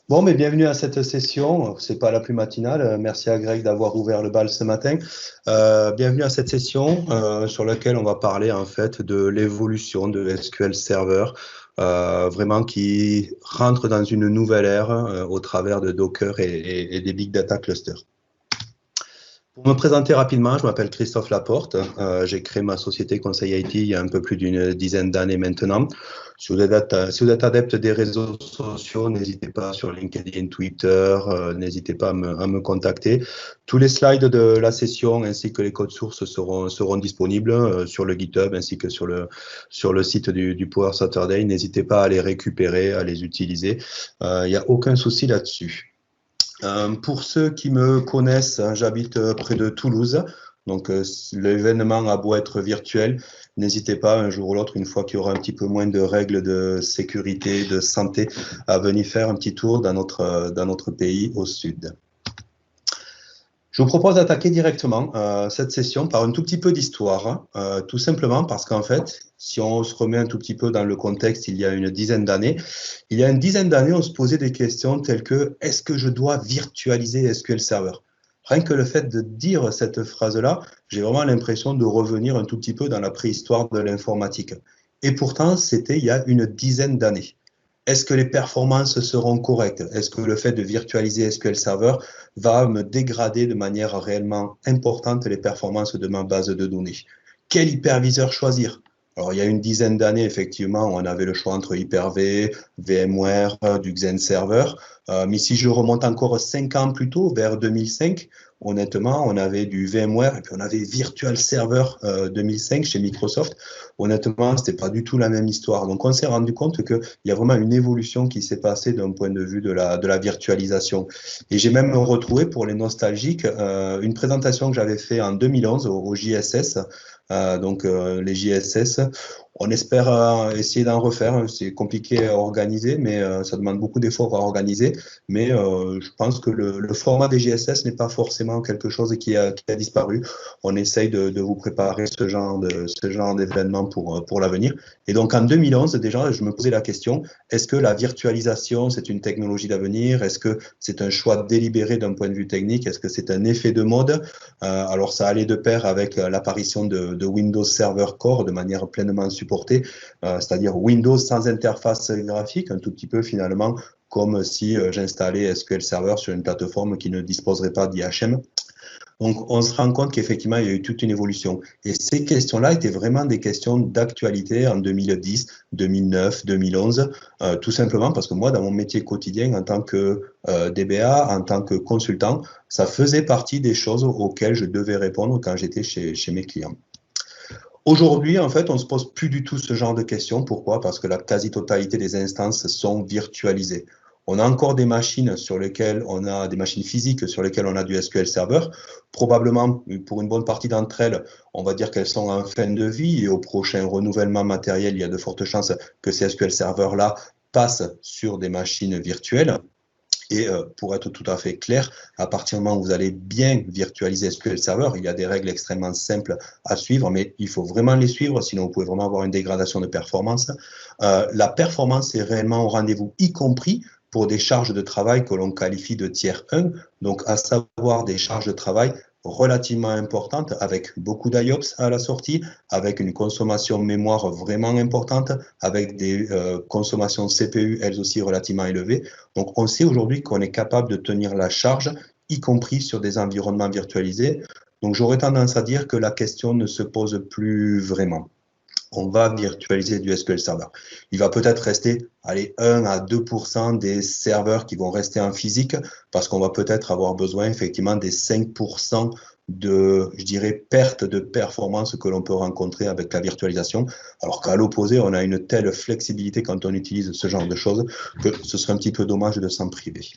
Bon, mais bienvenue à cette session. C'est pas la plus matinale. Merci à Greg d'avoir ouvert le bal ce matin. Bienvenue à cette session sur laquelle on va parler en fait de l'évolution de SQL Server, vraiment qui rentre dans une nouvelle ère au travers de Docker et des Big Data Clusters. Pour me présenter rapidement, je m'appelle Christophe Laporte. J'ai créé ma société Conseil IT il y a un peu plus d'une dizaine d'années maintenant. Si vous êtes adepte des réseaux sociaux, n'hésitez pas sur LinkedIn, Twitter, n'hésitez pas à me contacter. Tous les slides de la session ainsi que les codes sources seront disponibles sur le GitHub ainsi que sur le site du Power Saturday. N'hésitez pas à les récupérer, à les utiliser. Il n'y a aucun souci là-dessus. Pour ceux qui me connaissent, hein, j'habite près de Toulouse, donc l'événement a beau être virtuel, n'hésitez pas un jour ou l'autre, une fois qu'il y aura un petit peu moins de règles de sécurité, de santé, à venir faire un petit tour dans notre pays au sud. Je vous propose d'attaquer directement cette session par un tout petit peu d'histoire, tout simplement parce qu'en fait, si on se remet un tout petit peu dans le contexte, il y a une dizaine d'années, on se posait des questions telles que « Est-ce que je dois virtualiser SQL Server ?» Rien que le fait de dire cette phrase-là, j'ai vraiment l'impression de revenir un tout petit peu dans la préhistoire de l'informatique. Et pourtant, c'était il y a une dizaine d'années. Est-ce que les performances seront correctes? Est-ce que le fait de virtualiser SQL Server va me dégrader de manière réellement importante les performances de ma base de données? Quel hyperviseur choisir? Alors, il y a une dizaine d'années, effectivement, on avait le choix entre Hyper-V, VMware, du Xen Server. Mais si je remonte encore 5 ans plus tôt, vers 2005, honnêtement, on avait du VMware et puis on avait Virtual Server 2005 chez Microsoft. Honnêtement, c'était pas du tout la même histoire. Donc, on s'est rendu compte qu'il y a vraiment une évolution qui s'est passée d'un point de vue de la virtualisation. Et j'ai même retrouvé, pour les nostalgiques, une présentation que j'avais fait en 2011 au JSS. Les JSS, on espère essayer d'en refaire. C'est compliqué à organiser, mais ça demande beaucoup d'efforts à organiser. Mais je pense que le format des JSS n'est pas forcément quelque chose qui a disparu. On essaye de vous préparer ce genre d'événement pour l'avenir. Et donc en 2011, déjà, je me posais la question, est-ce que la virtualisation, c'est une technologie d'avenir? Est-ce que c'est un choix délibéré d'un point de vue technique? Est-ce que c'est un effet de mode? Alors ça allait de pair avec l'apparition de Windows Server Core de manière pleinement supportée, c'est-à-dire Windows sans interface graphique, un tout petit peu finalement comme si j'installais SQL Server sur une plateforme qui ne disposerait pas d'IHM. Donc, on se rend compte qu'effectivement, il y a eu toute une évolution. Et ces questions-là étaient vraiment des questions d'actualité en 2010, 2009, 2011, tout simplement parce que moi, dans mon métier quotidien, en tant que DBA, en tant que consultant, ça faisait partie des choses auxquelles je devais répondre quand j'étais chez mes clients. Aujourd'hui, en fait, on ne se pose plus du tout ce genre de questions. Pourquoi? Parce que la quasi-totalité des instances sont virtualisées. On a encore des machines sur lesquelles on a des machines physiques sur lesquelles on a du SQL Server. Probablement, pour une bonne partie d'entre elles, on va dire qu'elles sont en fin de vie et au prochain renouvellement matériel, il y a de fortes chances que ces SQL Servers-là passent sur des machines virtuelles. Et pour être tout à fait clair, à partir du moment où vous allez bien virtualiser SQL Server, il y a des règles extrêmement simples à suivre, mais il faut vraiment les suivre, sinon vous pouvez vraiment avoir une dégradation de performance. La performance est réellement au rendez-vous, y compris pour des charges de travail que l'on qualifie de tiers 1, donc à savoir des charges de travail relativement importantes, avec beaucoup d'IOPS à la sortie, avec une consommation mémoire vraiment importante, avec des consommations CPU, elles aussi relativement élevées. Donc, on sait aujourd'hui qu'on est capable de tenir la charge, y compris sur des environnements virtualisés. Donc, j'aurais tendance à dire que la question ne se pose plus vraiment. On va virtualiser du SQL Server. Il va peut-être rester, allez, 1 à 2% des serveurs qui vont rester en physique parce qu'on va peut-être avoir besoin effectivement des 5% de, je dirais, perte de performance que l'on peut rencontrer avec la virtualisation. Alors qu'à l'opposé, on a une telle flexibilité quand on utilise ce genre de choses que ce serait un petit peu dommage de s'en priver.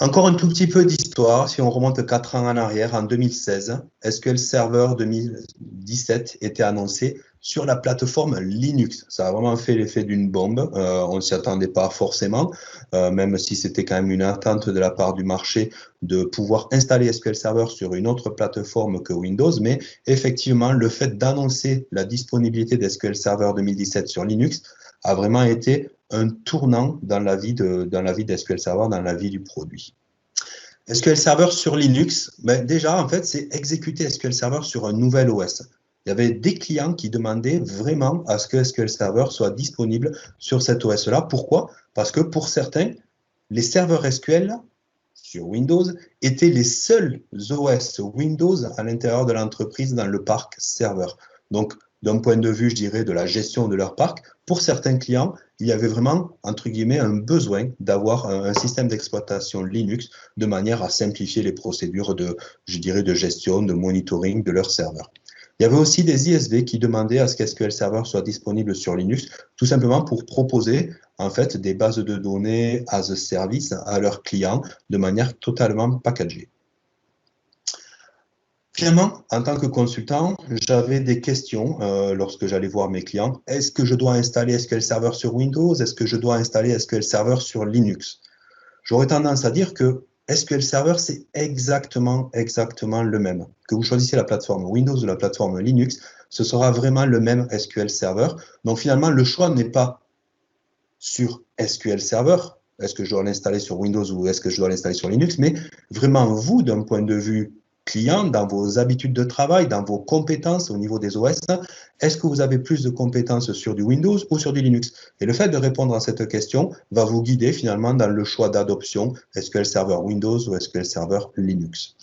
Encore un tout petit peu d'histoire, si on remonte 4 ans en arrière, en 2016, SQL Server 2017 était annoncé sur la plateforme Linux. Ça a vraiment fait l'effet d'une bombe, on ne s'y attendait pas forcément, même si c'était quand même une attente de la part du marché de pouvoir installer SQL Server sur une autre plateforme que Windows, mais effectivement, le fait d'annoncer la disponibilité d'SQL Server 2017 sur Linux a vraiment été un tournant dans la vie d'SQL Server, dans la vie du produit. SQL Server sur Linux, ben déjà, en fait, c'est exécuter SQL Server sur un nouvel OS. Il y avait des clients qui demandaient vraiment à ce que SQL Server soit disponible sur cet OS-là. Pourquoi? Parce que pour certains, les serveurs SQL sur Windows étaient les seuls OS Windows à l'intérieur de l'entreprise dans le parc serveur. Donc, d'un point de vue, je dirais, de la gestion de leur parc, pour certains clients, il y avait vraiment, entre guillemets, un besoin d'avoir un système d'exploitation Linux de manière à simplifier les procédures je dirais, de gestion, de monitoring de leurs serveurs. Il y avait aussi des ISV qui demandaient à ce qu'SQL Server soit disponible sur Linux, tout simplement pour proposer en fait des bases de données as a service à leurs clients de manière totalement packagée. Finalement, en tant que consultant, j'avais des questions lorsque j'allais voir mes clients. Est-ce que je dois installer SQL Server sur Windows? Est-ce que je dois installer SQL Server sur Linux? J'aurais tendance à dire que SQL Server, c'est exactement le même. Que vous choisissez la plateforme Windows ou la plateforme Linux, ce sera vraiment le même SQL Server. Donc finalement, le choix n'est pas sur SQL Server, est-ce que je dois l'installer sur Windows ou est-ce que je dois l'installer sur Linux, mais vraiment vous, d'un point de vue client, dans vos habitudes de travail, dans vos compétences au niveau des OS, est-ce que vous avez plus de compétences sur du Windows ou sur du Linux? Et le fait de répondre à cette question va vous guider finalement dans le choix d'adoption SQL Server Windows ou SQL Server Linux.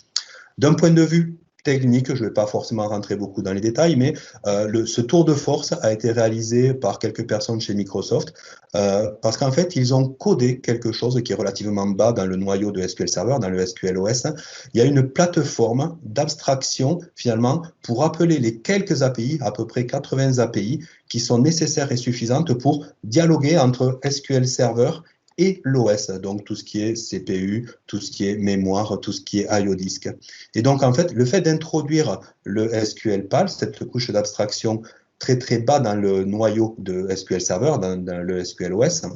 D'un point de vue technique, je ne vais pas forcément rentrer beaucoup dans les détails, mais ce tour de force a été réalisé par quelques personnes chez Microsoft parce qu'en fait, ils ont codé quelque chose qui est relativement bas dans le noyau de SQL Server, dans le SQLOS. Il y a une plateforme d'abstraction, finalement, pour appeler les quelques API, à peu près 80 API, qui sont nécessaires et suffisantes pour dialoguer entre SQL Server et l'OS, donc tout ce qui est CPU, tout ce qui est mémoire, tout ce qui est I/O disk. Et donc, en fait, le fait d'introduire le SQL PAL, cette couche d'abstraction très très bas dans le noyau de SQL Server, dans le SQLOS,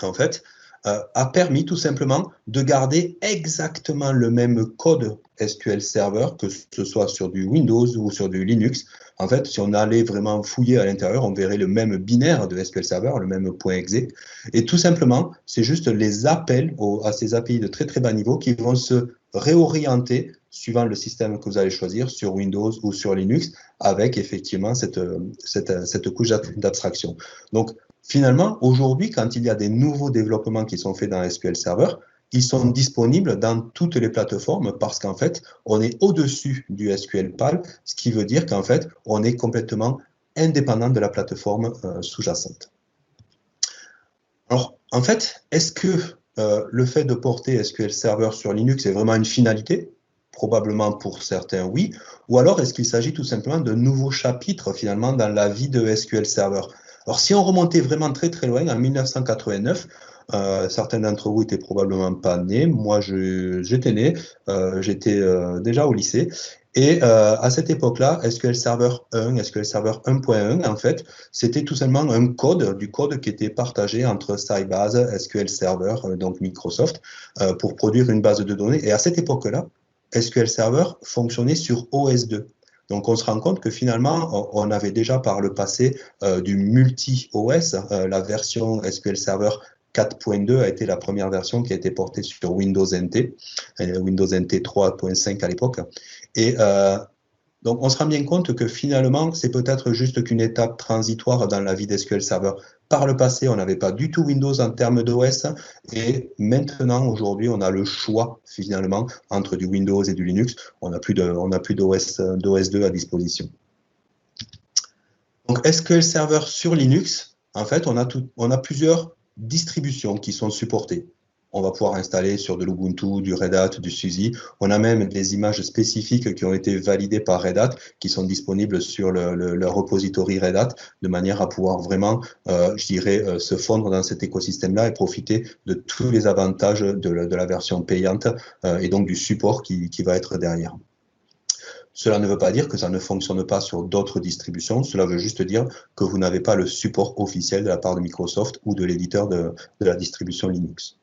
en fait, a permis tout simplement de garder exactement le même code SQL Server, que ce soit sur du Windows ou sur du Linux. En fait, si on allait vraiment fouiller à l'intérieur, on verrait le même binaire de SQL Server, le même .exe. Et tout simplement, c'est juste les appels à ces API de très très bas niveau qui vont se réorienter suivant le système que vous allez choisir sur Windows ou sur Linux, avec effectivement cette couche d'abstraction. Donc, finalement, aujourd'hui, quand il y a des nouveaux développements qui sont faits dans SQL Server, ils sont disponibles dans toutes les plateformes parce qu'en fait, on est au-dessus du SQL PAL, ce qui veut dire qu'en fait, on est complètement indépendant de la plateforme sous-jacente. Alors, en fait, est-ce que le fait de porter SQL Server sur Linux est vraiment une finalité? Probablement pour certains, oui. Ou alors, est-ce qu'il s'agit tout simplement de nouveaux chapitres, finalement, dans la vie de SQL Server? Alors, si on remontait vraiment très très loin, en 1989, certains d'entre vous étaient probablement pas nés. Moi, j'étais né, j'étais déjà au lycée. Et à cette époque-là, SQL Server 1, SQL Server 1.1, en fait, c'était tout simplement du code qui était partagé entre Sybase, SQL Server, donc Microsoft, pour produire une base de données. Et à cette époque-là, SQL Server fonctionnait sur OS2. Donc, on se rend compte que finalement, on avait déjà par le passé du multi-OS. La version SQL Server 4.2 a été la première version qui a été portée sur Windows NT, Windows NT 3.5 à l'époque. Et donc, on se rend bien compte que finalement, c'est peut-être juste qu'une étape transitoire dans la vie d'SQL Server. Par le passé, on n'avait pas du tout Windows en termes d'OS, et maintenant, aujourd'hui, on a le choix finalement entre du Windows et du Linux. On n'a plus d'OS 2 à disposition. Donc, SQL Server sur Linux, en fait, on a plusieurs distributions qui sont supportées. On va pouvoir installer sur de l'Ubuntu, du Red Hat, du SUSE. On a même des images spécifiques qui ont été validées par Red Hat, qui sont disponibles sur leur repository Red Hat, de manière à pouvoir vraiment, je dirais, se fondre dans cet écosystème-là et profiter de tous les avantages de la version payante et donc du support qui va être derrière. Cela ne veut pas dire que ça ne fonctionne pas sur d'autres distributions, cela veut juste dire que vous n'avez pas le support officiel de la part de Microsoft ou de l'éditeur de la distribution Linux.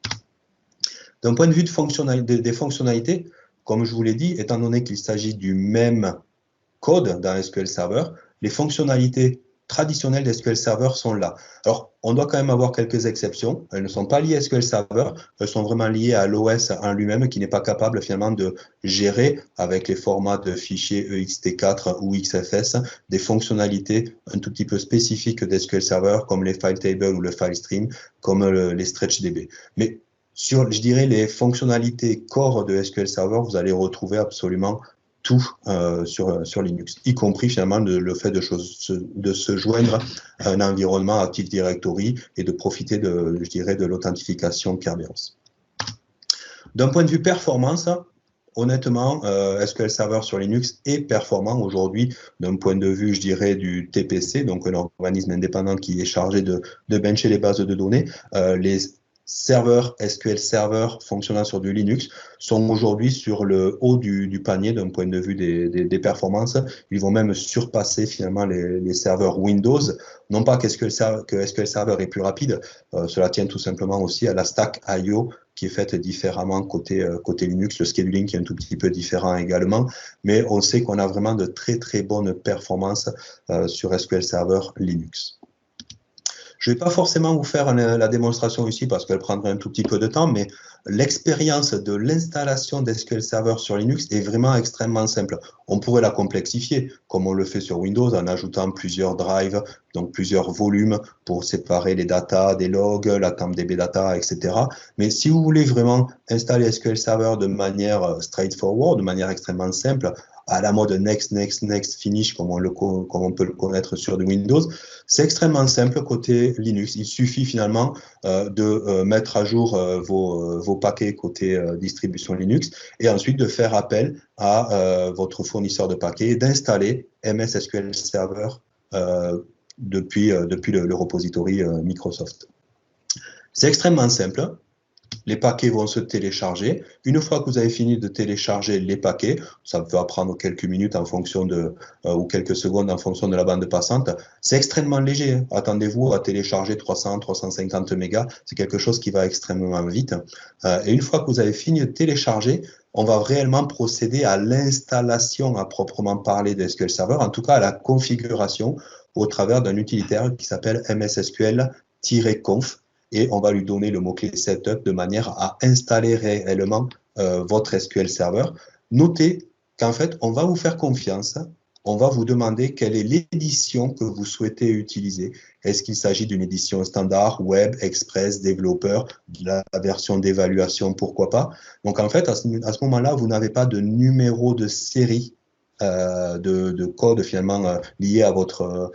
D'un point de vue des fonctionnalités, comme je vous l'ai dit, étant donné qu'il s'agit du même code dans SQL Server, les fonctionnalités traditionnelles d'SQL Server sont là. Alors, on doit quand même avoir quelques exceptions. Elles ne sont pas liées à SQL Server, elles sont vraiment liées à l'OS en lui-même qui n'est pas capable finalement de gérer avec les formats de fichiers ext4 ou XFS des fonctionnalités un tout petit peu spécifiques d'SQL Server comme les file tables ou le file stream, comme les stretchdb. Mais sur, je dirais, les fonctionnalités core de SQL Server, vous allez retrouver absolument tout sur Linux, y compris finalement le fait de se joindre à un environnement Active Directory et de profiter je dirais, de l'authentification Kerberos. D'un point de vue performance, honnêtement, SQL Server sur Linux est performant aujourd'hui d'un point de vue, je dirais, du TPC, donc un organisme indépendant qui est chargé de bencher les bases de données. Les serveurs SQL Server fonctionnant sur du Linux sont aujourd'hui sur le haut du panier d'un point de vue des performances. Ils vont même surpasser finalement les serveurs Windows. Non pas que SQL Server est plus rapide, cela tient tout simplement aussi à la stack I/O qui est faite différemment côté Linux, le scheduling qui est un tout petit peu différent également, mais on sait qu'on a vraiment de très très bonnes performances sur SQL Server Linux. Je ne vais pas forcément vous faire la démonstration ici parce qu'elle prendrait un tout petit peu de temps, mais l'expérience de l'installation d'SQL Server sur Linux est vraiment extrêmement simple. On pourrait la complexifier, comme on le fait sur Windows, en ajoutant plusieurs drives, donc plusieurs volumes pour séparer les datas, des logs, la CamDB data, etc. Mais si vous voulez vraiment installer SQL Server de manière straightforward, de manière extrêmement simple, à la mode next, next, next, finish, comme on peut le connaître sur du Windows, c'est extrêmement simple côté Linux. Il suffit finalement de mettre à jour vos paquets côté distribution Linux et ensuite de faire appel à votre fournisseur de paquets et d'installer MS SQL Server depuis le repository Microsoft. C'est extrêmement simple. Les paquets vont se télécharger. Une fois que vous avez fini de télécharger les paquets, ça peut prendre quelques minutes en fonction ou quelques secondes en fonction de la bande passante. C'est extrêmement léger. Hein. Attendez-vous à télécharger 300, 350 mégas. C'est quelque chose qui va extrêmement vite. Et une fois que vous avez fini de télécharger, on va réellement procéder à l'installation à proprement parler de SQL Server, en tout cas à la configuration au travers d'un utilitaire qui s'appelle mssql-conf. Et on va lui donner le mot-clé setup de manière à installer réellement votre SQL Server. Notez qu'en fait, on va vous faire confiance. On va vous demander quelle est l'édition que vous souhaitez utiliser. Est-ce qu'il s'agit d'une édition standard, web, express, développeur, de la version d'évaluation, pourquoi pas. Donc en fait, à ce moment-là, vous n'avez pas de numéro de série de code finalement lié à votre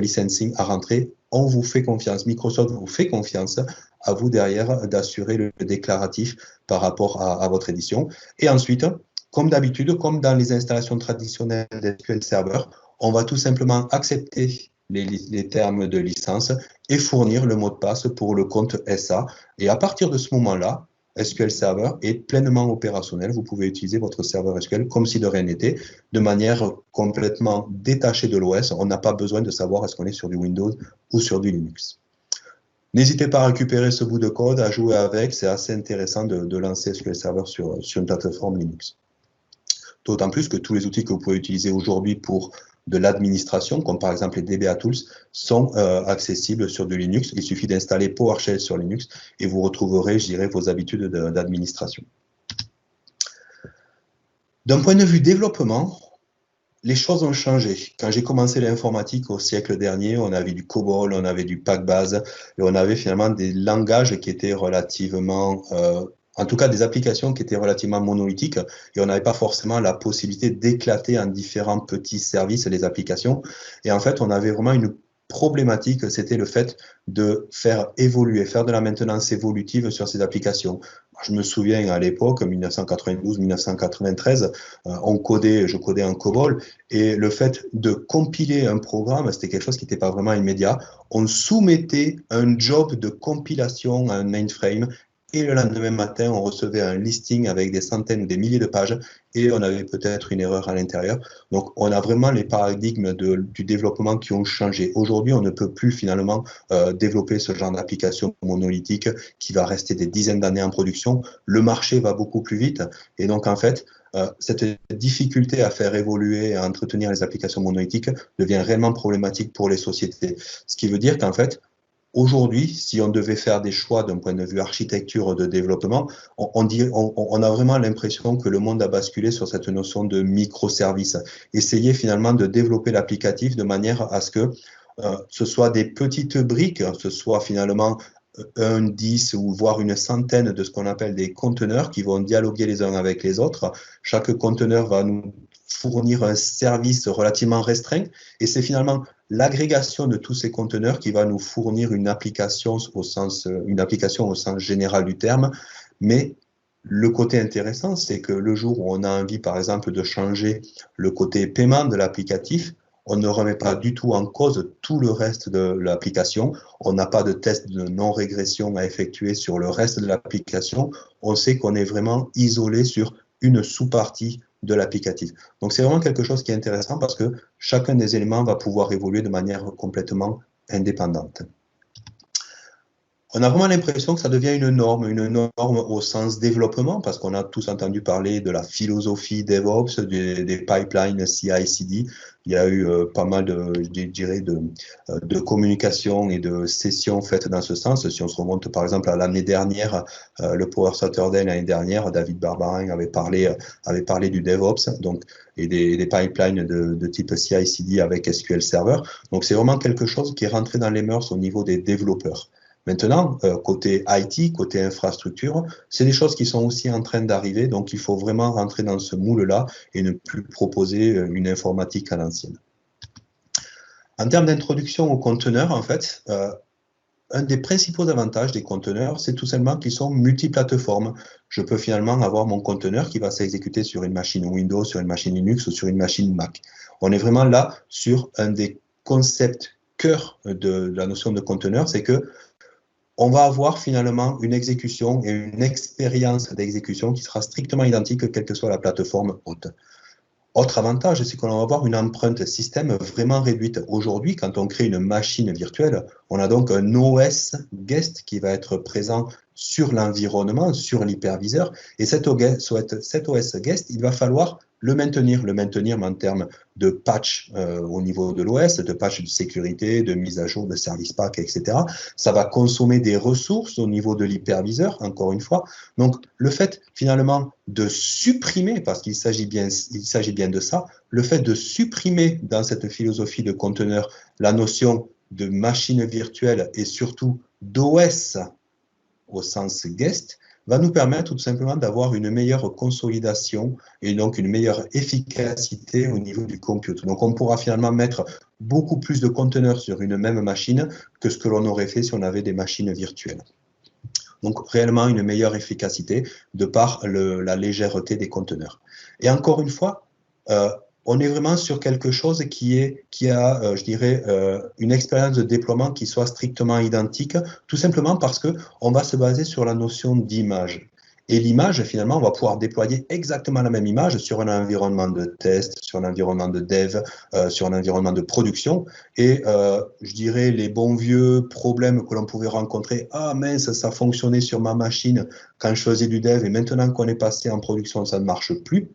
licensing à rentrer. On vous fait confiance, Microsoft vous fait confiance, à vous derrière d'assurer le déclaratif par rapport à votre édition. Et ensuite, comme d'habitude, comme dans les installations traditionnelles d'SQL Server, on va tout simplement accepter les termes de licence et fournir le mot de passe pour le compte SA. Et à partir de ce moment-là, SQL Server est pleinement opérationnel. Vous pouvez utiliser votre serveur SQL comme si de rien n'était, de manière complètement détachée de l'OS. On n'a pas besoin de savoir est-ce qu'on est sur du Windows ou sur du Linux. N'hésitez pas à récupérer ce bout de code, à jouer avec. C'est assez intéressant de lancer SQL Server sur une plateforme Linux. D'autant plus que tous les outils que vous pouvez utiliser aujourd'hui pour de l'administration, comme par exemple les DBA Tools, sont accessibles sur du Linux. Il suffit d'installer PowerShell sur Linux et vous retrouverez, je dirais, vos habitudes d'administration. D'un point de vue développement, les choses ont changé. Quand j'ai commencé l'informatique au siècle dernier, on avait du COBOL, on avait du PACBase, et on avait finalement des langages qui étaient relativement... en tout cas des applications qui étaient relativement monolithiques et on n'avait pas forcément la possibilité d'éclater en différents petits services les applications. Et en fait, on avait vraiment une problématique, c'était le fait de faire évoluer, faire de la maintenance évolutive sur ces applications. Je me souviens à l'époque, 1992-1993, je codais en COBOL et le fait de compiler un programme, c'était quelque chose qui n'était pas vraiment immédiat. On soumettait un job de compilation à un mainframe et le lendemain matin, on recevait un listing avec des centaines ou des milliers de pages et on avait peut-être une erreur à l'intérieur. Donc, on a vraiment les paradigmes du développement qui ont changé. Aujourd'hui, on ne peut plus finalement développer ce genre d'application monolithique qui va rester des dizaines d'années en production. Le marché va beaucoup plus vite et donc, en fait, cette difficulté à faire évoluer et à entretenir les applications monolithiques devient réellement problématique pour les sociétés. Ce qui veut dire qu'en fait, aujourd'hui, si on devait faire des choix d'un point de vue architecture de développement, on a vraiment l'impression que le monde a basculé sur cette notion de microservice. Essayer finalement de développer l'applicatif de manière à ce que ce soit des petites briques, ce soit finalement un, 10 ou voire une centaine de ce qu'on appelle des conteneurs qui vont dialoguer les uns avec les autres. Chaque conteneur va nous fournir un service relativement restreint et c'est finalement l'agrégation de tous ces conteneurs qui va nous fournir une application au sens général du terme. Mais le côté intéressant, c'est que le jour où on a envie, par exemple, de changer le côté paiement de l'applicatif, on ne remet pas du tout en cause tout le reste de l'application. On n'a pas de test de non-régression à effectuer sur le reste de l'application. On sait qu'on est vraiment isolé sur une sous-partie de l'applicatif. Donc, c'est vraiment quelque chose qui est intéressant parce que chacun des éléments va pouvoir évoluer de manière complètement indépendante. On a vraiment l'impression que ça devient une norme au sens développement, parce qu'on a tous entendu parler de la philosophie DevOps, des pipelines CI/CD. Il y a eu pas mal de communication et de sessions faites dans ce sens. Si on se remonte par exemple à l'année dernière, le Power Saturday l'année dernière, David Barbarin avait parlé du DevOps donc, et des pipelines de type CI/CD avec SQL Server. Donc c'est vraiment quelque chose qui est rentré dans les mœurs au niveau des développeurs. Maintenant, côté IT, côté infrastructure, c'est des choses qui sont aussi en train d'arriver, donc il faut vraiment rentrer dans ce moule-là et ne plus proposer une informatique à l'ancienne. En termes d'introduction aux conteneurs, en fait, un des principaux avantages des conteneurs, c'est tout simplement qu'ils sont multiplateformes. Je peux finalement avoir mon conteneur qui va s'exécuter sur une machine Windows, sur une machine Linux ou sur une machine Mac. On est vraiment là sur un des concepts cœur de la notion de conteneur, c'est que on va avoir finalement une exécution et une expérience d'exécution qui sera strictement identique, quelle que soit la plateforme hôte. Autre avantage, c'est qu'on va avoir une empreinte système vraiment réduite. Aujourd'hui, quand on crée une machine virtuelle, on a donc un OS guest qui va être présent sur l'environnement, sur l'hyperviseur. Et cet OS guest, il va falloir le maintenir en termes de patch au niveau de l'OS, de patch de sécurité, de mise à jour de service pack, etc. Ça va consommer des ressources au niveau de l'hyperviseur, encore une fois. Donc, le fait finalement de supprimer, parce qu'il s'agit bien de ça, le fait de supprimer dans cette philosophie de conteneur la notion de machine virtuelle et surtout d'OS au sens guest, va nous permettre tout simplement d'avoir une meilleure consolidation et donc une meilleure efficacité au niveau du compute. Donc on pourra finalement mettre beaucoup plus de conteneurs sur une même machine que ce que l'on aurait fait si on avait des machines virtuelles. Donc réellement une meilleure efficacité de par la légèreté des conteneurs. Et encore une fois, on est vraiment sur quelque chose qui a, je dirais, une expérience de déploiement qui soit strictement identique, tout simplement parce qu'on va se baser sur la notion d'image. Et l'image, finalement, on va pouvoir déployer exactement la même image sur un environnement de test, sur un environnement de dev, sur un environnement de production. Et je dirais les bons vieux problèmes que l'on pouvait rencontrer. Ah mince, ça fonctionnait sur ma machine quand je faisais du dev et maintenant qu'on est passé en production, ça ne marche plus.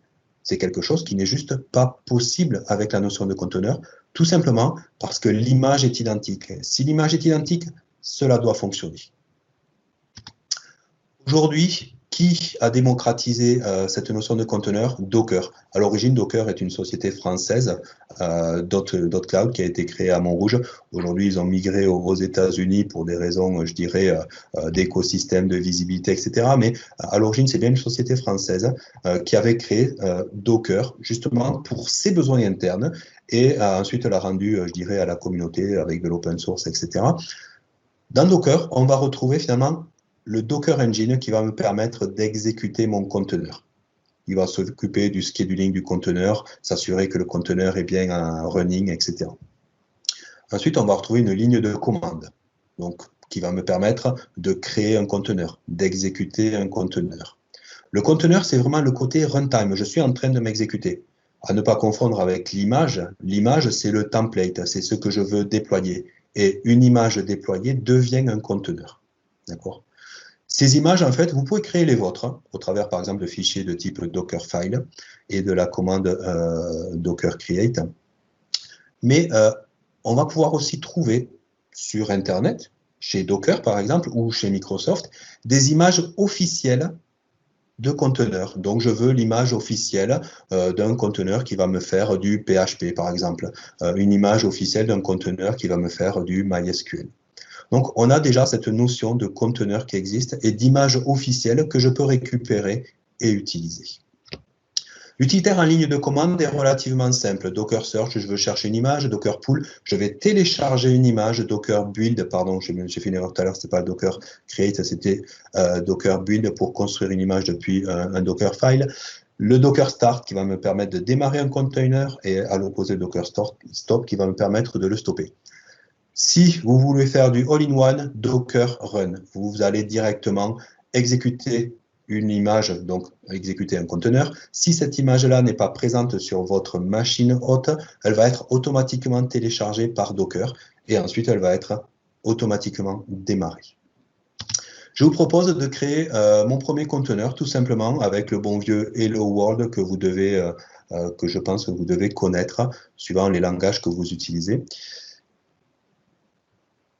C'est quelque chose qui n'est juste pas possible avec la notion de conteneur, tout simplement parce que l'image est identique. Si l'image est identique, cela doit fonctionner. Aujourd'hui, qui a démocratisé cette notion de conteneur? Docker. À l'origine, Docker est une société française, .cloud, qui a été créée à Montrouge. Aujourd'hui, ils ont migré aux États-Unis pour des raisons, je dirais, d'écosystème, de visibilité, etc. Mais à l'origine, c'est bien une société française qui avait créé Docker, justement pour ses besoins internes, et ensuite l'a rendu, je dirais, à la communauté avec de l'open source, etc. Dans Docker, on va retrouver finalement le Docker Engine qui va me permettre d'exécuter mon conteneur. Il va s'occuper du scheduling du conteneur, s'assurer que le conteneur est bien en running, etc. Ensuite, on va retrouver une ligne de commande, donc, qui va me permettre de créer un conteneur, d'exécuter un conteneur. Le conteneur, c'est vraiment le côté runtime. Je suis en train de m'exécuter. À ne pas confondre avec l'image. L'image, c'est le template, c'est ce que je veux déployer. Et une image déployée devient un conteneur. D'accord ? Ces images, en fait, vous pouvez créer les vôtres au travers, par exemple, de fichiers de type Dockerfile et de la commande Docker Create. Mais on va pouvoir aussi trouver sur Internet, chez Docker, par exemple, ou chez Microsoft, des images officielles de conteneurs. Donc, je veux l'image officielle d'un conteneur qui va me faire du PHP, par exemple. Une image officielle d'un conteneur qui va me faire du MySQL. Donc, on a déjà cette notion de conteneur qui existe et d'image officielle que je peux récupérer et utiliser. L'utilitaire en ligne de commande est relativement simple. Docker Search, je veux chercher une image. Docker Pull, je vais télécharger une image. Docker Build, pardon, j'ai fait une erreur tout à l'heure, c'était pas Docker Create, c'était Docker Build pour construire une image depuis un Docker File. Le Docker Start qui va me permettre de démarrer un container et à l'opposé Docker Stop qui va me permettre de le stopper. Si vous voulez faire du all-in-one, Docker Run, vous allez directement exécuter une image, donc exécuter un conteneur. Si cette image-là n'est pas présente sur votre machine hôte, elle va être automatiquement téléchargée par Docker et ensuite elle va être automatiquement démarrée. Je vous propose de créer mon premier conteneur tout simplement avec le bon vieux Hello World que vous devez, que je pense que vous devez connaître suivant les langages que vous utilisez.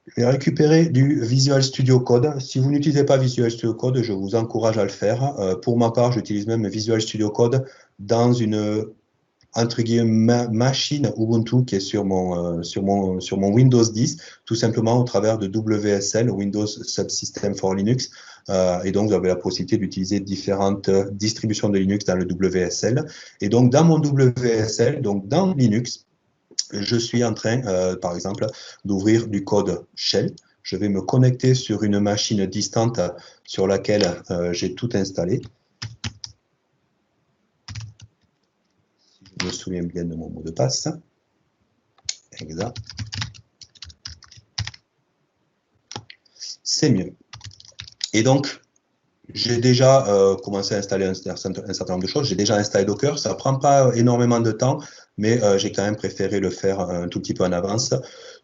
Je vais récupérer du Visual Studio Code. Si vous n'utilisez pas Visual Studio Code, je vous encourage à le faire. Pour ma part, j'utilise même Visual Studio Code dans une entre guillemets machine Ubuntu qui est sur mon Windows 10, tout simplement au travers de WSL, Windows Subsystem for Linux. Et donc, vous avez la possibilité d'utiliser différentes distributions de Linux dans le WSL. Et donc, dans mon WSL, donc dans Linux, je suis en train, par exemple, d'ouvrir du code Shell. Je vais me connecter sur une machine distante sur laquelle j'ai tout installé. Si je me souviens bien de mon mot de passe. Exact. C'est mieux. Et donc, j'ai déjà commencé à installer un certain nombre de choses. J'ai déjà installé Docker. Ça ne prend pas énormément de temps, mais j'ai quand même préféré le faire un tout petit peu en avance.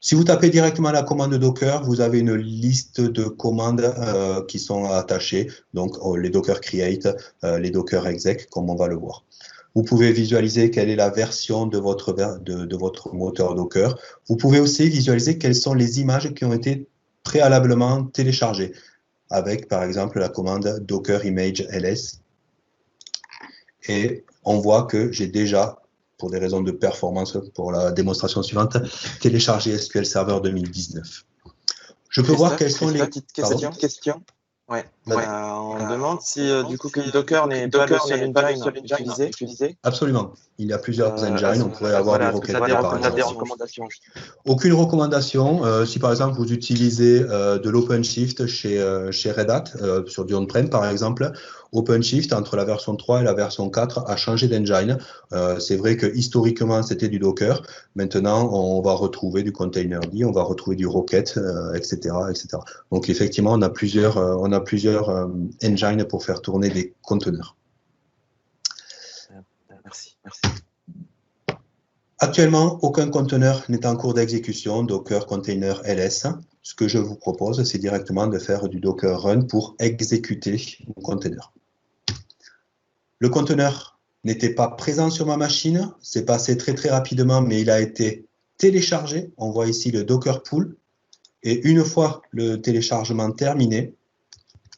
Si vous tapez directement la commande Docker, vous avez une liste de commandes qui sont attachées, donc les Docker Create, les Docker Exec, comme on va le voir. Vous pouvez visualiser quelle est la version de votre moteur Docker. Vous pouvez aussi visualiser quelles sont les images qui ont été préalablement téléchargées, avec par exemple la commande Docker Image ls. Et on voit que j'ai déjà, pour des raisons de performance, pour la démonstration suivante, téléchargé SQL Server 2019. Je peux voir quelles sont les... Petite question. Ouais. On demande si du coup que Docker n'est pas le seul engine utilisé. Absolument. Il y a plusieurs engines. On pourrait avoir des requêtes. Des recommandations. Aucune recommandation. Si par exemple vous utilisez de l'OpenShift chez Red Hat, sur du on-prem par exemple, OpenShift entre la version 3 et la version 4 a changé d'engine. C'est vrai que historiquement c'était du Docker. Maintenant on va retrouver du containerd, on va retrouver du Rocket, etc., etc. Donc effectivement on a plusieurs engines pour faire tourner des conteneurs. Merci. Actuellement, aucun conteneur n'est en cours d'exécution, Docker Container LS. Ce que je vous propose, c'est directement de faire du Docker Run pour exécuter mon conteneur. Le conteneur n'était pas présent sur ma machine, c'est passé très rapidement, mais il a été téléchargé. On voit ici le Docker Pull. Et une fois le téléchargement terminé,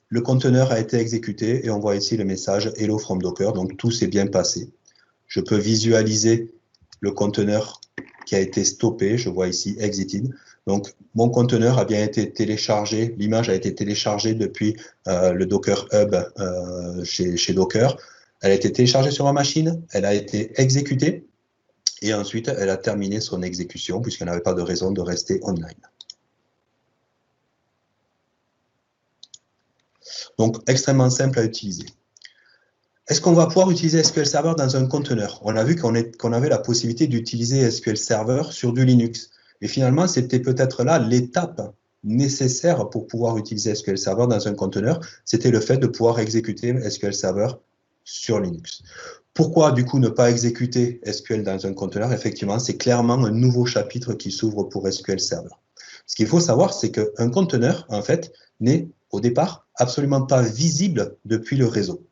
le conteneur a été exécuté et on voit ici le message Hello from Docker. Donc tout s'est bien passé. Je peux visualiser le conteneur qui a été stoppé. Je vois ici Exited. Donc mon conteneur a bien été téléchargé. L'image a été téléchargée depuis le Docker Hub chez Docker. Elle a été téléchargée sur ma machine. Elle a été exécutée. Et ensuite, elle a terminé son exécution puisqu'elle n'avait pas de raison de rester online. Donc, extrêmement simple à utiliser. Est-ce qu'on va pouvoir utiliser SQL Server dans un conteneur? On a vu qu'on avait la possibilité d'utiliser SQL Server sur du Linux. Et finalement, c'était peut-être là l'étape nécessaire pour pouvoir utiliser SQL Server dans un conteneur, c'était le fait de pouvoir exécuter SQL Server sur Linux. Pourquoi, du coup, ne pas exécuter SQL dans un conteneur? Effectivement, c'est clairement un nouveau chapitre qui s'ouvre pour SQL Server. Ce qu'il faut savoir, c'est qu'un conteneur, en fait, n'est au départ absolument pas visible depuis le réseau.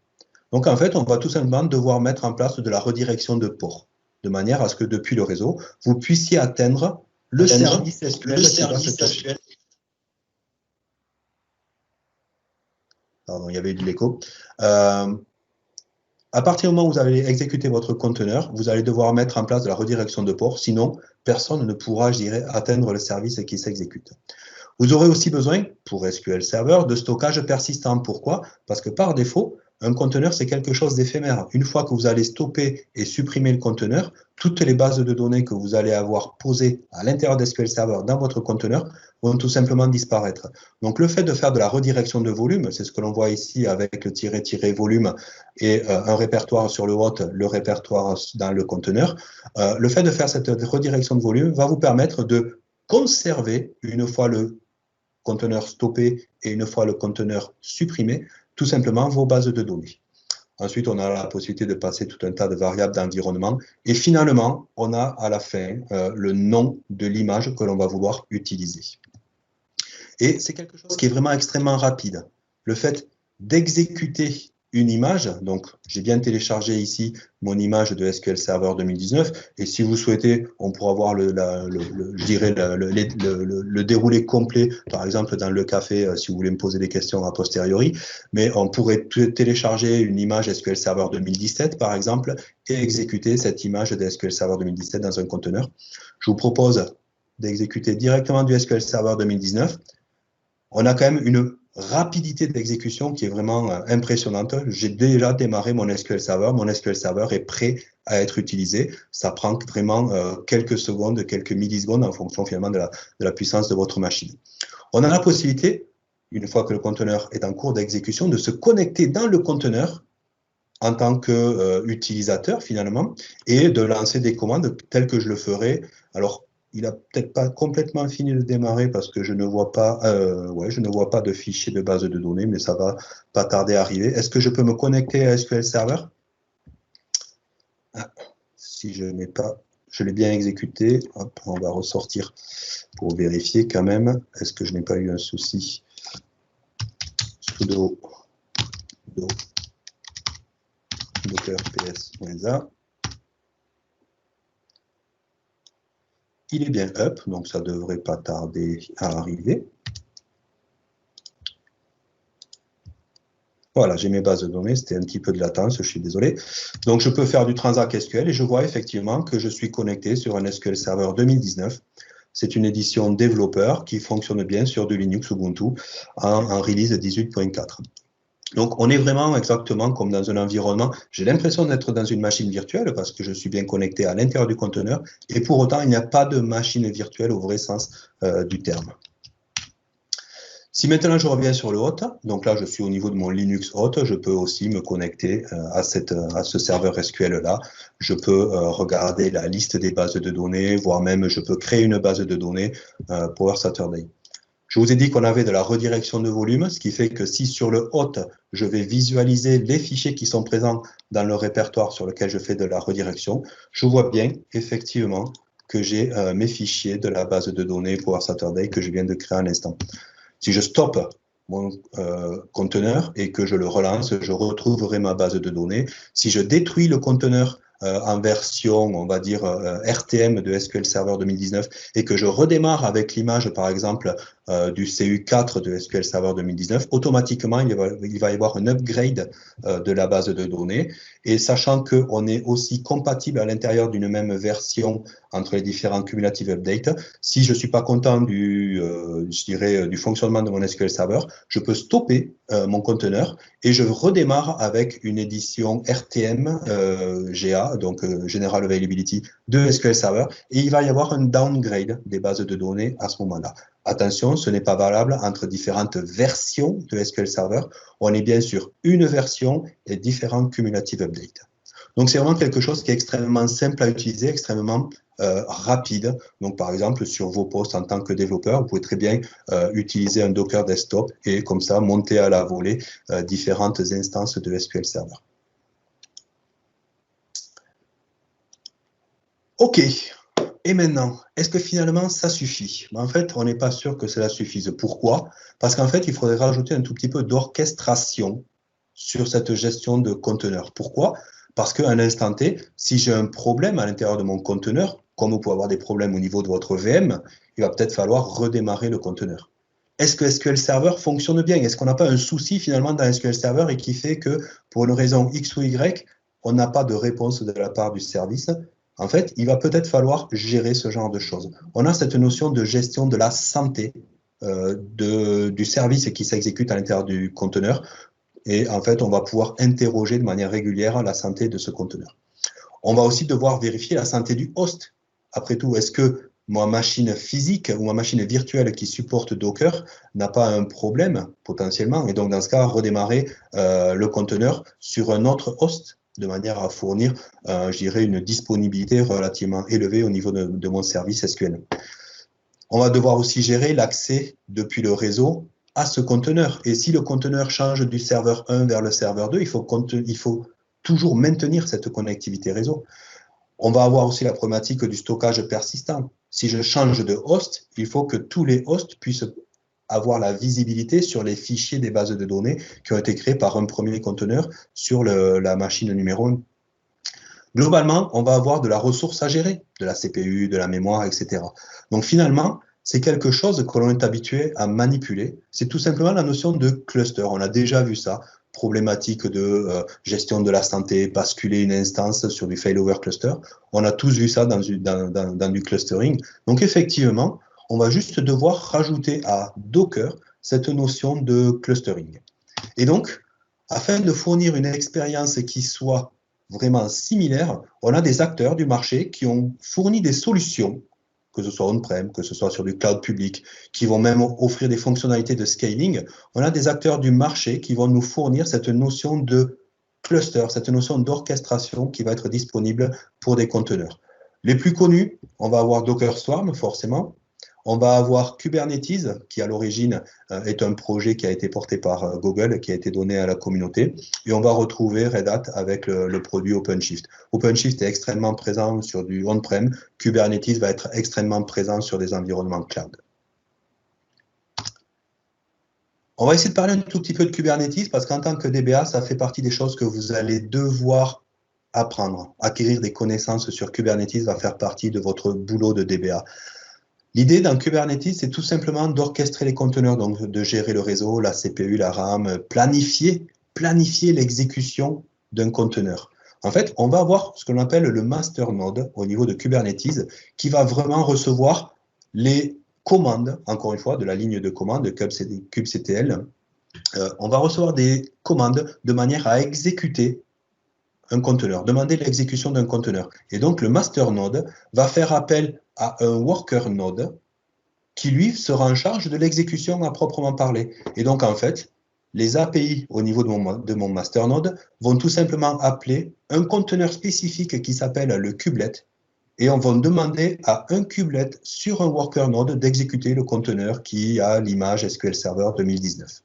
Donc, en fait, on va tout simplement devoir mettre en place de la redirection de port, de manière à ce que depuis le réseau, vous puissiez atteindre le service SQL qui va se cacher. Pardon, il y avait eu de l'écho. À partir du moment où vous allez exécuter votre conteneur, vous allez devoir mettre en place de la redirection de port, sinon personne ne pourra, je dirais, atteindre le service qui s'exécute. Vous aurez aussi besoin, pour SQL Server, de stockage persistant. Pourquoi? Parce que par défaut, un conteneur, c'est quelque chose d'éphémère. Une fois que vous allez stopper et supprimer le conteneur, toutes les bases de données que vous allez avoir posées à l'intérieur d'SQL Server dans votre conteneur vont tout simplement disparaître. Donc, le fait de faire de la redirection de volume, c'est ce que l'on voit ici avec le volume et un répertoire sur le hôte, le répertoire dans le conteneur. Le fait de faire cette redirection de volume va vous permettre de conserver, une fois le conteneur stoppé et une fois le conteneur supprimé, tout simplement vos bases de données. Ensuite, on a la possibilité de passer tout un tas de variables d'environnement. Et finalement, on a à la fin le nom de l'image que l'on va vouloir utiliser. Et c'est quelque chose qui est vraiment extrêmement rapide. Le fait d'exécuter une image, donc j'ai bien téléchargé ici mon image de SQL Server 2019, et si vous souhaitez, on pourra voir le déroulé complet, par exemple dans le café, si vous voulez me poser des questions a posteriori, mais on pourrait télécharger une image SQL Server 2017, par exemple, et exécuter cette image de SQL Server 2017 dans un conteneur. Je vous propose d'exécuter directement du SQL Server 2019. On a quand même une rapidité d'exécution qui est vraiment impressionnante. J'ai déjà démarré mon SQL Server. Mon SQL Server est prêt à être utilisé. Ça prend vraiment quelques secondes, quelques millisecondes en fonction finalement de la puissance de votre machine. On a la possibilité, une fois que le conteneur est en cours d'exécution, de se connecter dans le conteneur en tant qu'utilisateur finalement et de lancer des commandes telles que je le ferai. Alors, il n'a peut-être pas complètement fini de démarrer parce que je ne vois pas, je ne vois pas de fichier de base de données, mais ça va pas tarder à arriver. Est-ce que je peux me connecter à SQL Server? Si je n'ai pas, je l'ai bien exécuté. Hop, on va ressortir pour vérifier quand même. Est-ce que je n'ai pas eu un souci? Sudo docker ps-a. Il est bien up, donc ça ne devrait pas tarder à arriver. Voilà, j'ai mes bases de données, c'était un petit peu de latence, je suis désolé. Donc, je peux faire du Transact SQL et je vois effectivement que je suis connecté sur un SQL Server 2019. C'est une édition développeur qui fonctionne bien sur du Linux Ubuntu en release 18.4. Donc, on est vraiment exactement comme dans un environnement. J'ai l'impression d'être dans une machine virtuelle parce que je suis bien connecté à l'intérieur du conteneur et pour autant, il n'y a pas de machine virtuelle au vrai sens du terme. Si maintenant je reviens sur le hôte, donc là je suis au niveau de mon Linux hôte, je peux aussi me connecter à ce serveur SQL-là. Je peux regarder la liste des bases de données, voire même je peux créer une base de données Power Saturday. Je vous ai dit qu'on avait de la redirection de volume, ce qui fait que si sur le hôte, je vais visualiser les fichiers qui sont présents dans le répertoire sur lequel je fais de la redirection, je vois bien effectivement que j'ai mes fichiers de la base de données Power Saturday que je viens de créer à l'instant. Si je stoppe mon conteneur et que je le relance, je retrouverai ma base de données. Si je détruis le conteneur en version, on va dire, RTM de SQL Server 2019 et que je redémarre avec l'image, par exemple, du CU4 de SQL Server 2019, automatiquement, il va y avoir un upgrade de la base de données. Et sachant qu'on est aussi compatible à l'intérieur d'une même version entre les différents cumulative updates, si je ne suis pas content du fonctionnement de mon SQL Server, je peux stopper mon conteneur et je redémarre avec une édition RTM GA, donc General Availability de SQL Server, et il va y avoir un downgrade des bases de données à ce moment-là. Attention, ce n'est pas valable entre différentes versions de SQL Server. On est bien sur une version et différents cumulative updates. Donc, c'est vraiment quelque chose qui est extrêmement simple à utiliser, extrêmement rapide. Donc, par exemple, sur vos postes en tant que développeur, vous pouvez très bien utiliser un Docker Desktop et comme ça, monter à la volée différentes instances de SQL Server. OK. Et maintenant, est-ce que finalement, ça suffit? En fait, on n'est pas sûr que cela suffise. Pourquoi? Parce qu'en fait, il faudrait rajouter un tout petit peu d'orchestration sur cette gestion de conteneur. Pourquoi? Parce qu'à un instant T, si j'ai un problème à l'intérieur de mon conteneur, comme vous pouvez avoir des problèmes au niveau de votre VM, il va peut-être falloir redémarrer le conteneur. Est-ce que SQL Server fonctionne bien? Est-ce qu'on n'a pas un souci finalement dans SQL Server et qui fait que pour une raison X ou Y, on n'a pas de réponse de la part du service? En fait, il va peut-être falloir gérer ce genre de choses. On a cette notion de gestion de la santé du service qui s'exécute à l'intérieur du conteneur. Et en fait, on va pouvoir interroger de manière régulière la santé de ce conteneur. On va aussi devoir vérifier la santé du host. Après tout, est-ce que ma machine physique ou ma machine virtuelle qui supporte Docker n'a pas un problème potentiellement? Et donc, dans ce cas, redémarrer le conteneur sur un autre host de manière à fournir, je dirais, une disponibilité relativement élevée au niveau de mon service SQL. On va devoir aussi gérer l'accès depuis le réseau à ce conteneur. Et si le conteneur change du serveur 1 vers le serveur 2, il faut toujours maintenir cette connectivité réseau. On va avoir aussi la problématique du stockage persistant. Si je change de host, il faut que tous les hosts puissent avoir la visibilité sur les fichiers des bases de données qui ont été créés par un premier conteneur sur la machine numéro 1. Globalement, on va avoir de la ressource à gérer, de la CPU, de la mémoire, etc. Donc finalement, c'est quelque chose que l'on est habitué à manipuler. C'est tout simplement la notion de cluster. On a déjà vu ça, problématique de gestion de la santé, basculer une instance sur du failover cluster. On a tous vu ça dans du clustering. Donc effectivement, on va juste devoir rajouter à Docker cette notion de clustering. Et donc, afin de fournir une expérience qui soit vraiment similaire, on a des acteurs du marché qui ont fourni des solutions, que ce soit on-prem, que ce soit sur du cloud public, qui vont même offrir des fonctionnalités de scaling. On a des acteurs du marché qui vont nous fournir cette notion de cluster, cette notion d'orchestration qui va être disponible pour des conteneurs. Les plus connus, on va avoir Docker Swarm, forcément. On va avoir Kubernetes, qui à l'origine est un projet qui a été porté par Google, qui a été donné à la communauté. Et on va retrouver Red Hat avec le produit OpenShift. OpenShift est extrêmement présent sur du on-prem. Kubernetes va être extrêmement présent sur des environnements cloud. On va essayer de parler un tout petit peu de Kubernetes parce qu'en tant que DBA, ça fait partie des choses que vous allez devoir apprendre. Acquérir des connaissances sur Kubernetes va faire partie de votre boulot de DBA. L'idée dans Kubernetes, c'est tout simplement d'orchestrer les conteneurs, donc de gérer le réseau, la CPU, la RAM, planifier l'exécution d'un conteneur. En fait, on va avoir ce qu'on appelle le master node au niveau de Kubernetes qui va vraiment recevoir les commandes, encore une fois, de la ligne de commande de kubectl. On va recevoir des commandes de manière à exécuter un conteneur, demander l'exécution d'un conteneur. Et donc, le master node va faire appel à un worker node qui, lui, sera en charge de l'exécution à proprement parler. Et donc, en fait, les API au niveau de mon master node vont tout simplement appeler un conteneur spécifique qui s'appelle le kubelet et on va demander à un kubelet sur un worker node d'exécuter le conteneur qui a l'image SQL Server 2019.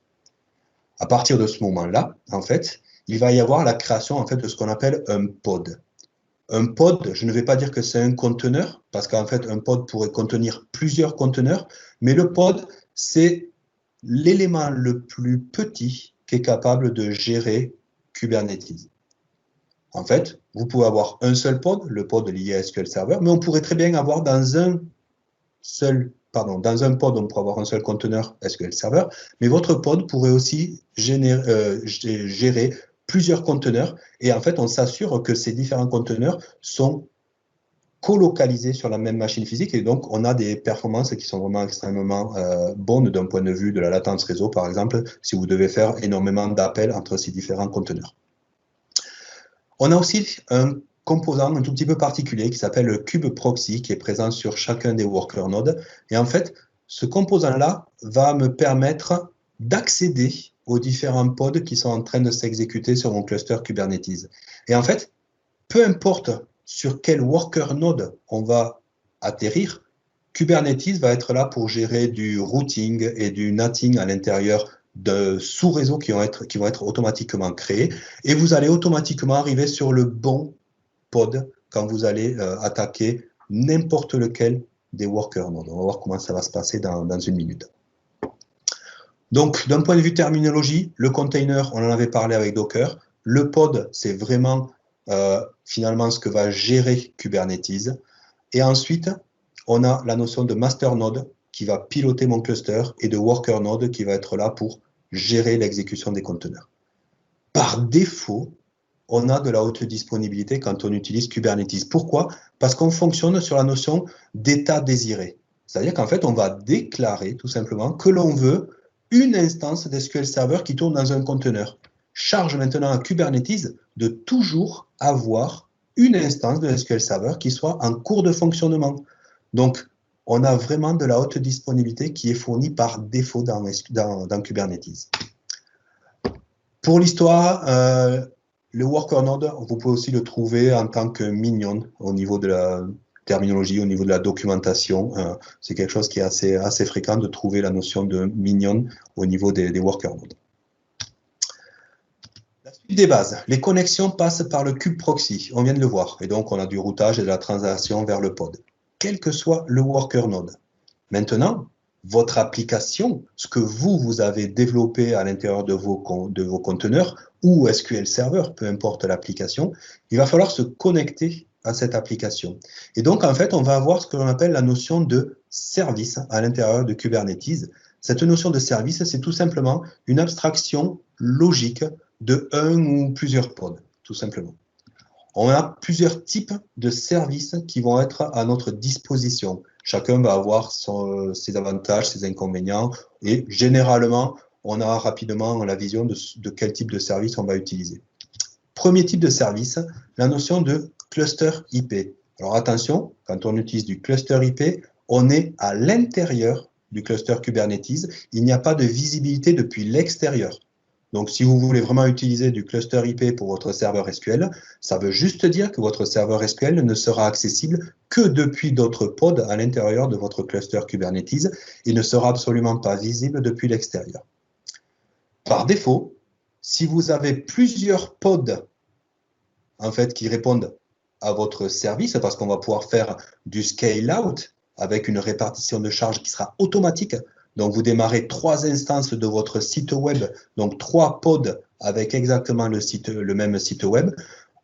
À partir de ce moment-là, en fait, il va y avoir la création en fait, de ce qu'on appelle un pod. Un pod, je ne vais pas dire que c'est un conteneur, parce qu'en fait, un pod pourrait contenir plusieurs conteneurs, mais le pod, c'est l'élément le plus petit qui est capable de gérer Kubernetes. En fait, vous pouvez avoir un seul pod, le pod lié à SQL Server, mais on pourrait très bien avoir dans un pod, on pourrait avoir un seul conteneur SQL Server, mais votre pod pourrait aussi gérer plusieurs conteneurs, et en fait, on s'assure que ces différents conteneurs sont colocalisés sur la même machine physique, et donc on a des performances qui sont vraiment extrêmement bonnes d'un point de vue de la latence réseau, par exemple, si vous devez faire énormément d'appels entre ces différents conteneurs. On a aussi un composant un tout petit peu particulier qui s'appelle le kubeproxy, qui est présent sur chacun des worker nodes, et en fait, ce composant-là va me permettre d'accéder aux différents pods qui sont en train de s'exécuter sur mon cluster Kubernetes. Et en fait, peu importe sur quel worker node on va atterrir, Kubernetes va être là pour gérer du routing et du NATing à l'intérieur de sous-réseaux qui vont être automatiquement créés. Et vous allez automatiquement arriver sur le bon pod quand vous allez attaquer n'importe lequel des worker nodes. On va voir comment ça va se passer dans une minute. Donc, d'un point de vue terminologie, le container, on en avait parlé avec Docker. Le pod, c'est vraiment finalement ce que va gérer Kubernetes. Et ensuite, on a la notion de master node qui va piloter mon cluster et de worker node qui va être là pour gérer l'exécution des conteneurs. Par défaut, on a de la haute disponibilité quand on utilise Kubernetes. Pourquoi? Parce qu'on fonctionne sur la notion d'état désiré. C'est-à-dire qu'en fait, on va déclarer tout simplement que l'on veut une instance d'SQL Server qui tourne dans un conteneur. Charge maintenant à Kubernetes de toujours avoir une instance de SQL Server qui soit en cours de fonctionnement. Donc, on a vraiment de la haute disponibilité qui est fournie par défaut dans Kubernetes. Pour l'histoire, le worker node, vous pouvez aussi le trouver en tant que minion au niveau de la terminologie, au niveau de la documentation. C'est quelque chose qui est assez fréquent de trouver la notion de minion au niveau des worker nodes. La suite des bases. Les connexions passent par le kubeproxy, on vient de le voir. Et donc, on a du routage et de la translation vers le pod, quel que soit le worker node. Maintenant, votre application, ce que vous avez développé à l'intérieur de vos conteneurs ou SQL Server, peu importe l'application, il va falloir se connecter à cette application. Et donc, en fait, on va avoir ce que l'on appelle la notion de service à l'intérieur de Kubernetes. Cette notion de service, c'est tout simplement une abstraction logique de un ou plusieurs pods, tout simplement. On a plusieurs types de services qui vont être à notre disposition. Chacun va avoir ses avantages, ses inconvénients, et généralement, on a rapidement la vision de quel type de service on va utiliser. Premier type de service, la notion de cluster IP. Alors attention, quand on utilise du cluster IP, on est à l'intérieur du cluster Kubernetes, il n'y a pas de visibilité depuis l'extérieur. Donc, si vous voulez vraiment utiliser du cluster IP pour votre serveur SQL, ça veut juste dire que votre serveur SQL ne sera accessible que depuis d'autres pods à l'intérieur de votre cluster Kubernetes et ne sera absolument pas visible depuis l'extérieur. Par défaut, si vous avez plusieurs pods en fait, qui répondent à votre service, parce qu'on va pouvoir faire du scale-out avec une répartition de charge qui sera automatique. Donc, vous démarrez 3 instances de votre site web, donc 3 pods avec exactement le même site web.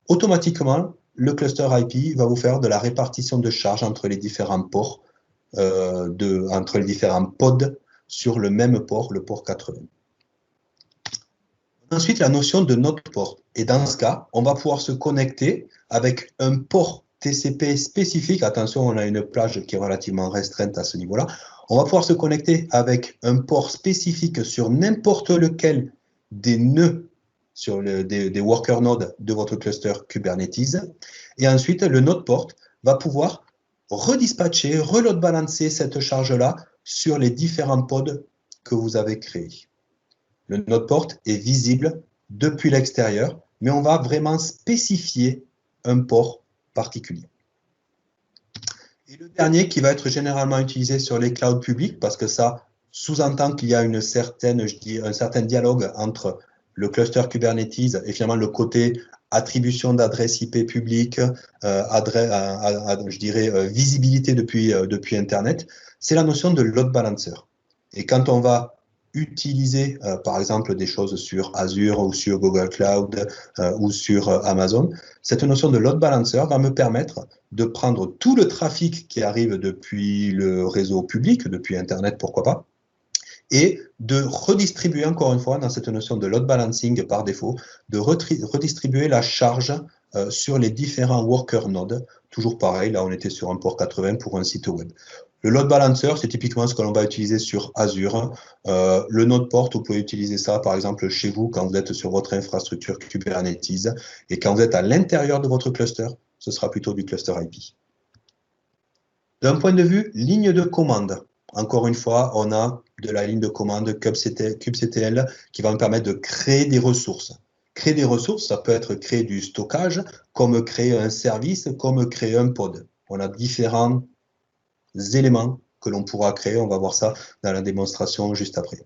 Automatiquement, le cluster IP va vous faire de la répartition de charge entre les différents ports, entre les différents pods sur le même port, le port 80. Ensuite, la notion de node port. Et dans ce cas, on va pouvoir se connecter avec un port TCP spécifique. Attention, on a une plage qui est relativement restreinte à ce niveau-là. On va pouvoir se connecter avec un port spécifique sur n'importe lequel des nœuds sur des worker nodes de votre cluster Kubernetes. Et ensuite, le node port va pouvoir redispatcher, reload balancer cette charge-là sur les différents pods que vous avez créés. Le node port est visible depuis l'extérieur, mais on va vraiment spécifier un port particulier. Et le dernier qui va être généralement utilisé sur les clouds publics, parce que ça sous-entend qu'il y a un certain dialogue entre le cluster Kubernetes et finalement le côté attribution d'adresses IP publiques, visibilité depuis Internet, c'est la notion de load balancer. Et quand on va utiliser, par exemple, des choses sur Azure ou sur Google Cloud ou sur Amazon, cette notion de load balancer va me permettre de prendre tout le trafic qui arrive depuis le réseau public, depuis Internet, pourquoi pas, et de redistribuer, encore une fois, dans cette notion de load balancing par défaut, de redistribuer la charge sur les différents worker nodes. Toujours pareil, là on était sur un port 80 pour un site web. Le load balancer, c'est typiquement ce que l'on va utiliser sur Azure. Le node port, vous pouvez utiliser ça, par exemple, chez vous, quand vous êtes sur votre infrastructure Kubernetes. Et quand vous êtes à l'intérieur de votre cluster, ce sera plutôt du cluster IP. D'un point de vue ligne de commande, encore une fois, on a de la ligne de commande kubectl qui va me permettre de créer des ressources. Créer des ressources, ça peut être créer du stockage, comme créer un service, comme créer un pod. On a différents éléments que l'on pourra créer. On va voir ça dans la démonstration juste après.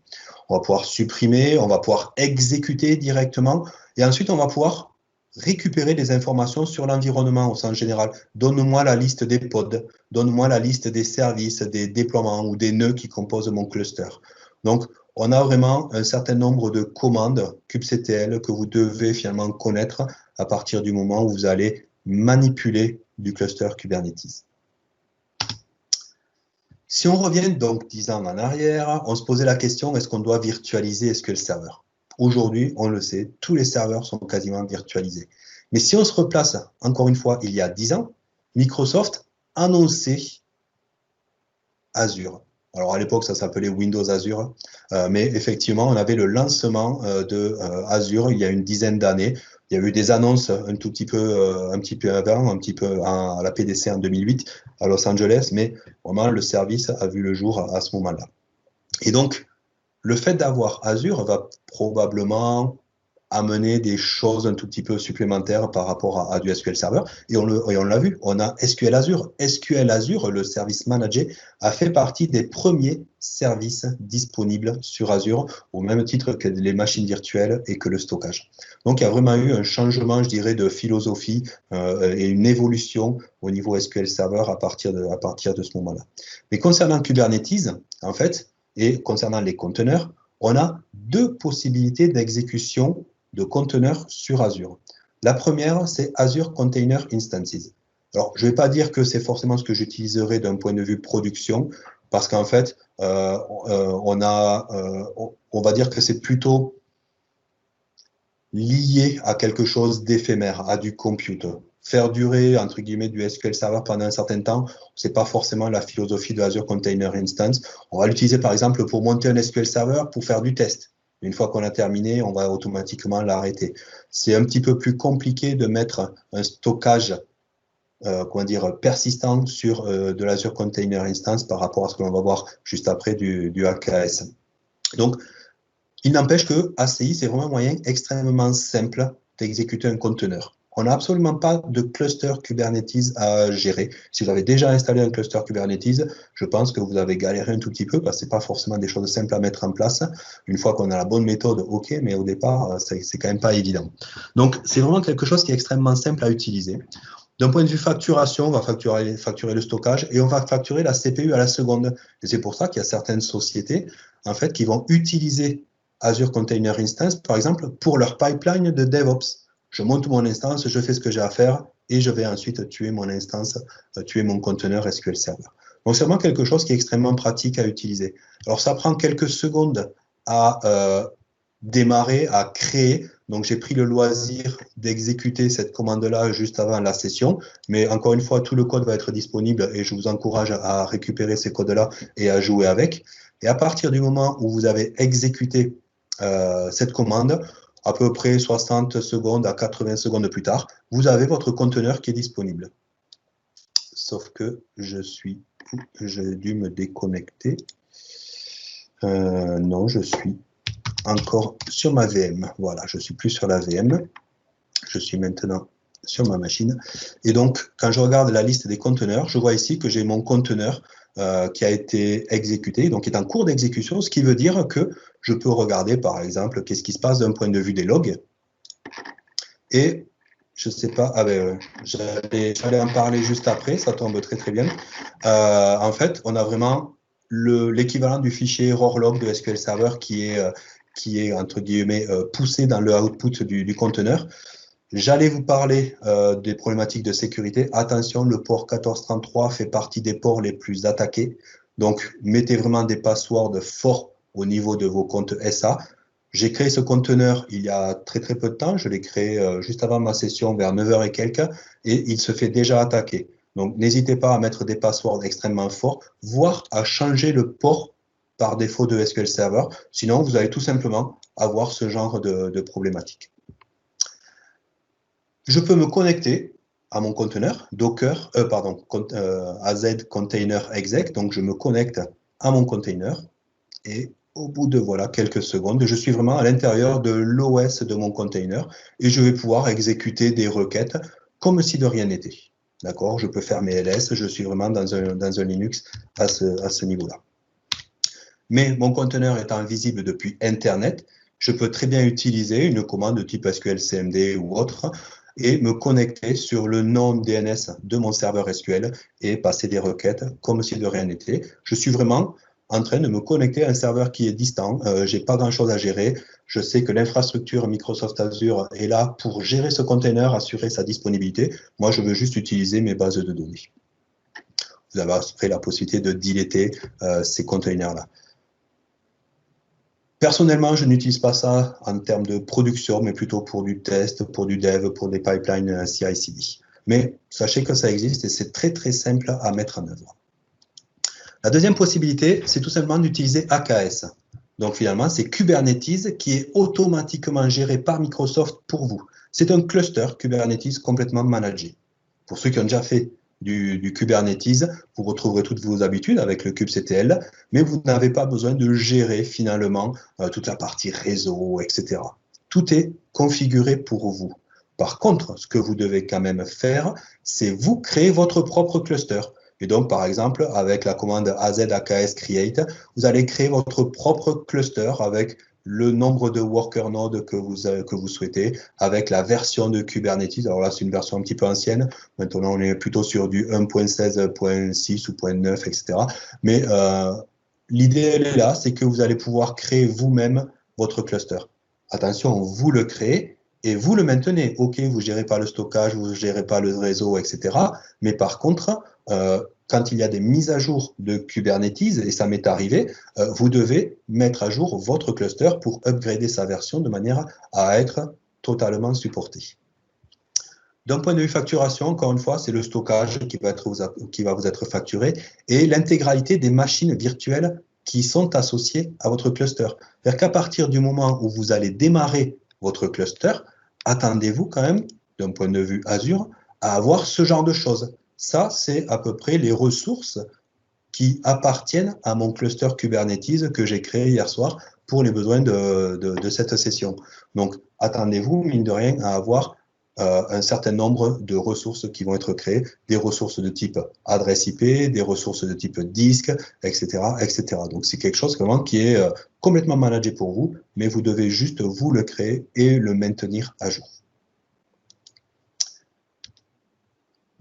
On va pouvoir supprimer, on va pouvoir exécuter directement, et ensuite on va pouvoir récupérer des informations sur l'environnement au sens général. Donne-moi la liste des pods, donne-moi la liste des services, des déploiements ou des nœuds qui composent mon cluster. Donc, on a vraiment un certain nombre de commandes kubectl que vous devez finalement connaître à partir du moment où vous allez manipuler du cluster Kubernetes. Si on revient donc 10 ans en arrière, on se posait la question, est-ce qu'on doit virtualiser SQL Server? Aujourd'hui, on le sait, tous les serveurs sont quasiment virtualisés. Mais si on se replace, encore une fois, il y a 10 ans, Microsoft annonçait Azure. Alors à l'époque, ça s'appelait Windows Azure, mais effectivement, on avait le lancement de Azure il y a une dizaine d'années. Il y a eu des annonces un petit peu avant, un petit peu à la PDC en 2008 à Los Angeles, mais vraiment le service a vu le jour à ce moment-là. Et donc, le fait d'avoir Azure va probablement amener des choses un tout petit peu supplémentaires par rapport à du SQL Server. Et on l'a vu, on a SQL Azure. SQL Azure, le service manager, a fait partie des premiers services disponibles sur Azure, au même titre que les machines virtuelles et que le stockage. Donc, il y a vraiment eu un changement, je dirais, de philosophie et une évolution au niveau SQL Server à partir de ce moment-là. Mais concernant Kubernetes, en fait, et concernant les conteneurs, on a deux possibilités d'exécution de conteneurs sur Azure. La première, c'est Azure Container Instances. Alors, je ne vais pas dire que c'est forcément ce que j'utiliserai d'un point de vue production, parce qu'en fait, on va dire que c'est plutôt lié à quelque chose d'éphémère, à du compute. Faire durer, entre guillemets, du SQL Server pendant un certain temps, ce n'est pas forcément la philosophie de Azure Container Instance. On va l'utiliser, par exemple, pour monter un SQL Server pour faire du test. Une fois qu'on a terminé, on va automatiquement l'arrêter. C'est un petit peu plus compliqué de mettre un stockage persistant sur de l'Azure Container Instance par rapport à ce que l'on va voir juste après du AKS. Donc, il n'empêche que ACI, c'est vraiment un moyen extrêmement simple d'exécuter un conteneur. On n'a absolument pas de cluster Kubernetes à gérer. Si vous avez déjà installé un cluster Kubernetes, je pense que vous avez galéré un tout petit peu parce que ce n'est pas forcément des choses simples à mettre en place. Une fois qu'on a la bonne méthode, OK, mais au départ, c'est quand même pas évident. Donc, c'est vraiment quelque chose qui est extrêmement simple à utiliser. D'un point de vue facturation, on va facturer le stockage et on va facturer la CPU à la seconde. Et c'est pour ça qu'il y a certaines sociétés en fait, qui vont utiliser Azure Container Instance, par exemple, pour leur pipeline de DevOps. Je monte mon instance, je fais ce que j'ai à faire et je vais ensuite tuer mon instance, tuer mon conteneur SQL Server. Donc, c'est vraiment quelque chose qui est extrêmement pratique à utiliser. Alors, ça prend quelques secondes à démarrer, à créer. Donc, j'ai pris le loisir d'exécuter cette commande-là juste avant la session. Mais encore une fois, tout le code va être disponible et je vous encourage à récupérer ces codes-là et à jouer avec. Et à partir du moment où vous avez exécuté cette commande, à peu près 60 secondes à 80 secondes plus tard, vous avez votre conteneur qui est disponible. Sauf que j'ai dû me déconnecter. Non, je suis encore sur ma VM. Voilà, je ne suis plus sur la VM. Je suis maintenant sur ma machine. Et donc, quand je regarde la liste des conteneurs, je vois ici que j'ai mon conteneur qui a été exécuté, donc qui est en cours d'exécution, ce qui veut dire que je peux regarder, par exemple, qu'est-ce qui se passe d'un point de vue des logs. Et je ne sais pas, j'allais en parler juste après, ça tombe très très bien. En fait, on a vraiment l'équivalent du fichier error log de SQL Server qui est entre guillemets poussé dans le output du conteneur. J'allais vous parler des problématiques de sécurité. Attention, le port 1433 fait partie des ports les plus attaqués. Donc, mettez vraiment des passwords forts au niveau de vos comptes SA. J'ai créé ce conteneur il y a très très peu de temps. Je l'ai créé juste avant ma session, vers 9h et quelques, et il se fait déjà attaquer. Donc, n'hésitez pas à mettre des passwords extrêmement forts, voire à changer le port par défaut de SQL Server. Sinon, vous allez tout simplement avoir ce genre de problématique. Je peux me connecter à mon conteneur, Docker, AZ Container Exec. Donc, je me connecte à mon container et au bout de quelques secondes, je suis vraiment à l'intérieur de l'OS de mon container et je vais pouvoir exécuter des requêtes comme si de rien n'était. D'accord? Je peux faire mes LS, je suis vraiment dans un Linux à ce niveau-là. Mais mon conteneur étant visible depuis Internet, je peux très bien utiliser une commande de type SQL CMD ou autre et me connecter sur le nom DNS de mon serveur SQL et passer des requêtes comme si de rien n'était. Je suis vraiment en train de me connecter à un serveur qui est distant. J'ai pas grand-chose à gérer. Je sais que l'infrastructure Microsoft Azure est là pour gérer ce container, assurer sa disponibilité. Moi, je veux juste utiliser mes bases de données. Vous avez après la possibilité de dilater ces containers-là. Personnellement, je n'utilise pas ça en termes de production, mais plutôt pour du test, pour du dev, pour des pipelines CI/CD. Mais sachez que ça existe et c'est très très simple à mettre en œuvre. La deuxième possibilité, c'est tout simplement d'utiliser AKS. Donc finalement, c'est Kubernetes qui est automatiquement géré par Microsoft pour vous. C'est un cluster Kubernetes complètement managé. Pour ceux qui ont déjà fait du Kubernetes, vous retrouverez toutes vos habitudes avec le kubectl, mais vous n'avez pas besoin de gérer finalement toute la partie réseau, etc. Tout est configuré pour vous. Par contre, ce que vous devez quand même faire, c'est vous créer votre propre cluster. Et donc, par exemple, avec la commande AKS create, vous allez créer votre propre cluster avec le nombre de worker nodes que vous souhaitez, avec la version de Kubernetes. Alors là, c'est une version un petit peu ancienne. Maintenant, on est plutôt sur du 1.16.6 ou 0.9, etc. Mais l'idée, elle est là, c'est que vous allez pouvoir créer vous-même votre cluster. Attention, vous le créez et vous le maintenez. OK, vous ne gérez pas le stockage, vous ne gérez pas le réseau, etc. Mais par contre, quand il y a des mises à jour de Kubernetes, et ça m'est arrivé, vous devez mettre à jour votre cluster pour upgrader sa version de manière à être totalement supporté. D'un point de vue facturation, encore une fois, c'est le stockage qui va vous être facturé et l'intégralité des machines virtuelles qui sont associées à votre cluster. C'est-à-dire qu'à partir du moment où vous allez démarrer votre cluster, attendez-vous quand même, d'un point de vue Azure, à avoir ce genre de choses. Ça, c'est à peu près les ressources qui appartiennent à mon cluster Kubernetes que j'ai créé hier soir pour les besoins de cette session. Donc, attendez-vous, mine de rien, à avoir un certain nombre de ressources qui vont être créées, des ressources de type adresse IP, des ressources de type disque, etc., etc. Donc, c'est quelque chose vraiment qui est complètement managé pour vous, mais vous devez juste vous le créer et le maintenir à jour.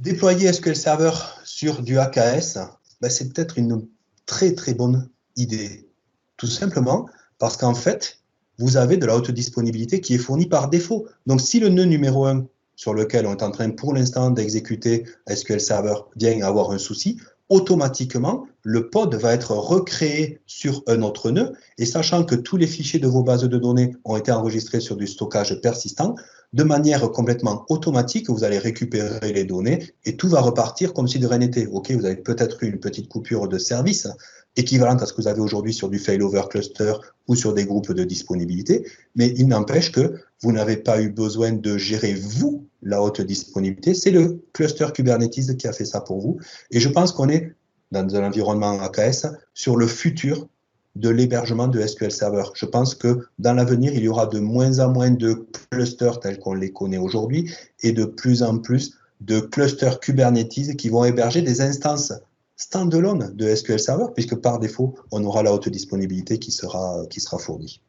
Déployer SQL Server sur du AKS, ben c'est peut-être une très très bonne idée. Tout simplement parce qu'en fait, vous avez de la haute disponibilité qui est fournie par défaut. Donc si le nœud numéro 1 sur lequel on est en train pour l'instant d'exécuter SQL Server vient avoir un souci, automatiquement, le pod va être recréé sur un autre nœud et sachant que tous les fichiers de vos bases de données ont été enregistrés sur du stockage persistant, de manière complètement automatique, vous allez récupérer les données et tout va repartir comme si de rien n'était. OK, vous avez peut-être eu une petite coupure de service équivalente à ce que vous avez aujourd'hui sur du failover cluster ou sur des groupes de disponibilité, mais il n'empêche que vous n'avez pas eu besoin de gérer, vous, la haute disponibilité. C'est le cluster Kubernetes qui a fait ça pour vous. Et je pense qu'on est dans un environnement AKS sur le futur de l'hébergement de SQL Server. Je pense que dans l'avenir, il y aura de moins en moins de clusters tels qu'on les connaît aujourd'hui et de plus en plus de clusters Kubernetes qui vont héberger des instances standalone de SQL Server, puisque par défaut, on aura la haute disponibilité qui sera fournie.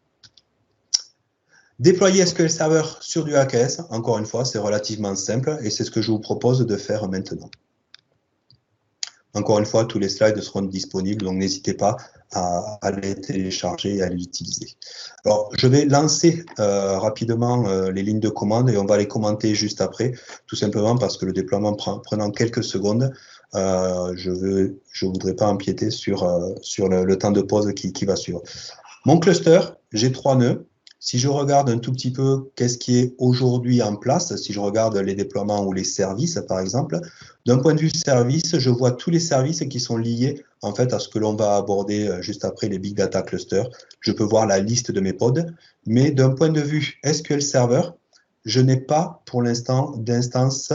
Déployer SQL Server sur du AKS, encore une fois, c'est relativement simple et c'est ce que je vous propose de faire maintenant. Encore une fois, tous les slides seront disponibles, donc n'hésitez pas à les télécharger et à les utiliser. Alors, je vais lancer rapidement les lignes de commande et on va les commenter juste après, tout simplement parce que le déploiement prenant quelques secondes, je voudrais pas empiéter sur le temps de pause qui va suivre. Mon cluster, j'ai 3 nœuds. Si je regarde un tout petit peu qu'est-ce qui est aujourd'hui en place, si je regarde les déploiements ou les services, par exemple, d'un point de vue service, je vois tous les services qui sont liés en fait à ce que l'on va aborder juste après les Big Data Clusters. Je peux voir la liste de mes pods, mais d'un point de vue SQL Server, je n'ai pas pour l'instant d'instance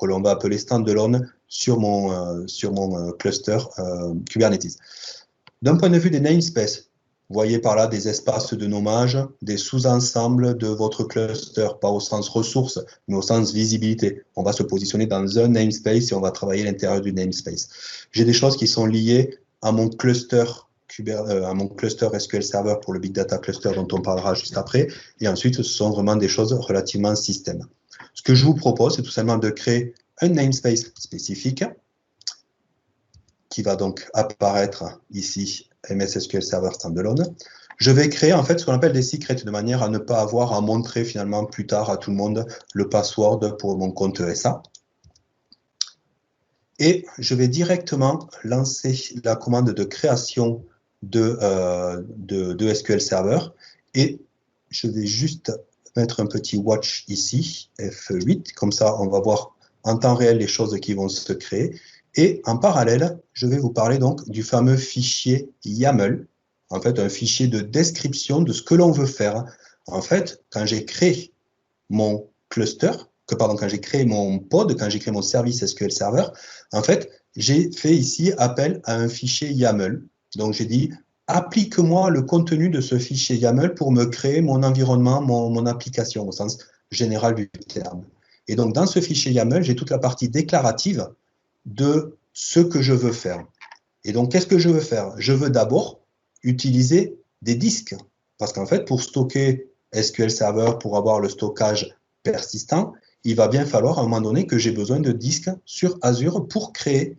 que l'on va appeler standalone sur mon cluster Kubernetes. D'un point de vue des namespaces, Vous voyez par là des espaces de nommage, des sous-ensembles de votre cluster, pas au sens ressources, mais au sens visibilité. On va se positionner dans un namespace et on va travailler à l'intérieur du namespace. J'ai des choses qui sont liées à mon cluster SQL Server pour le Big Data Cluster dont on parlera juste après. Et ensuite, ce sont vraiment des choses relativement système. Ce que je vous propose, c'est tout simplement de créer un namespace spécifique qui va donc apparaître ici, MS SQL Server Standalone. Je vais créer en fait ce qu'on appelle des secrets de manière à ne pas avoir à montrer finalement plus tard à tout le monde le password pour mon compte SA. Et je vais directement lancer la commande de création de SQL Server et je vais juste mettre un petit watch ici, F8, comme ça on va voir en temps réel les choses qui vont se créer. Et en parallèle, je vais vous parler donc du fameux fichier YAML, en fait un fichier de description de ce que l'on veut faire. En fait, quand j'ai créé mon cluster, quand j'ai créé mon pod, quand j'ai créé mon service SQL Server, en fait, j'ai fait ici appel à un fichier YAML. Donc j'ai dit, applique-moi le contenu de ce fichier YAML pour me créer mon environnement, mon application au sens général du terme. Et donc dans ce fichier YAML, j'ai toute la partie déclarative de ce que je veux faire. Et donc, qu'est-ce que je veux faire? Je veux d'abord utiliser des disques. Parce qu'en fait, pour stocker SQL Server, pour avoir le stockage persistant, il va bien falloir à un moment donné que j'ai besoin de disques sur Azure pour créer,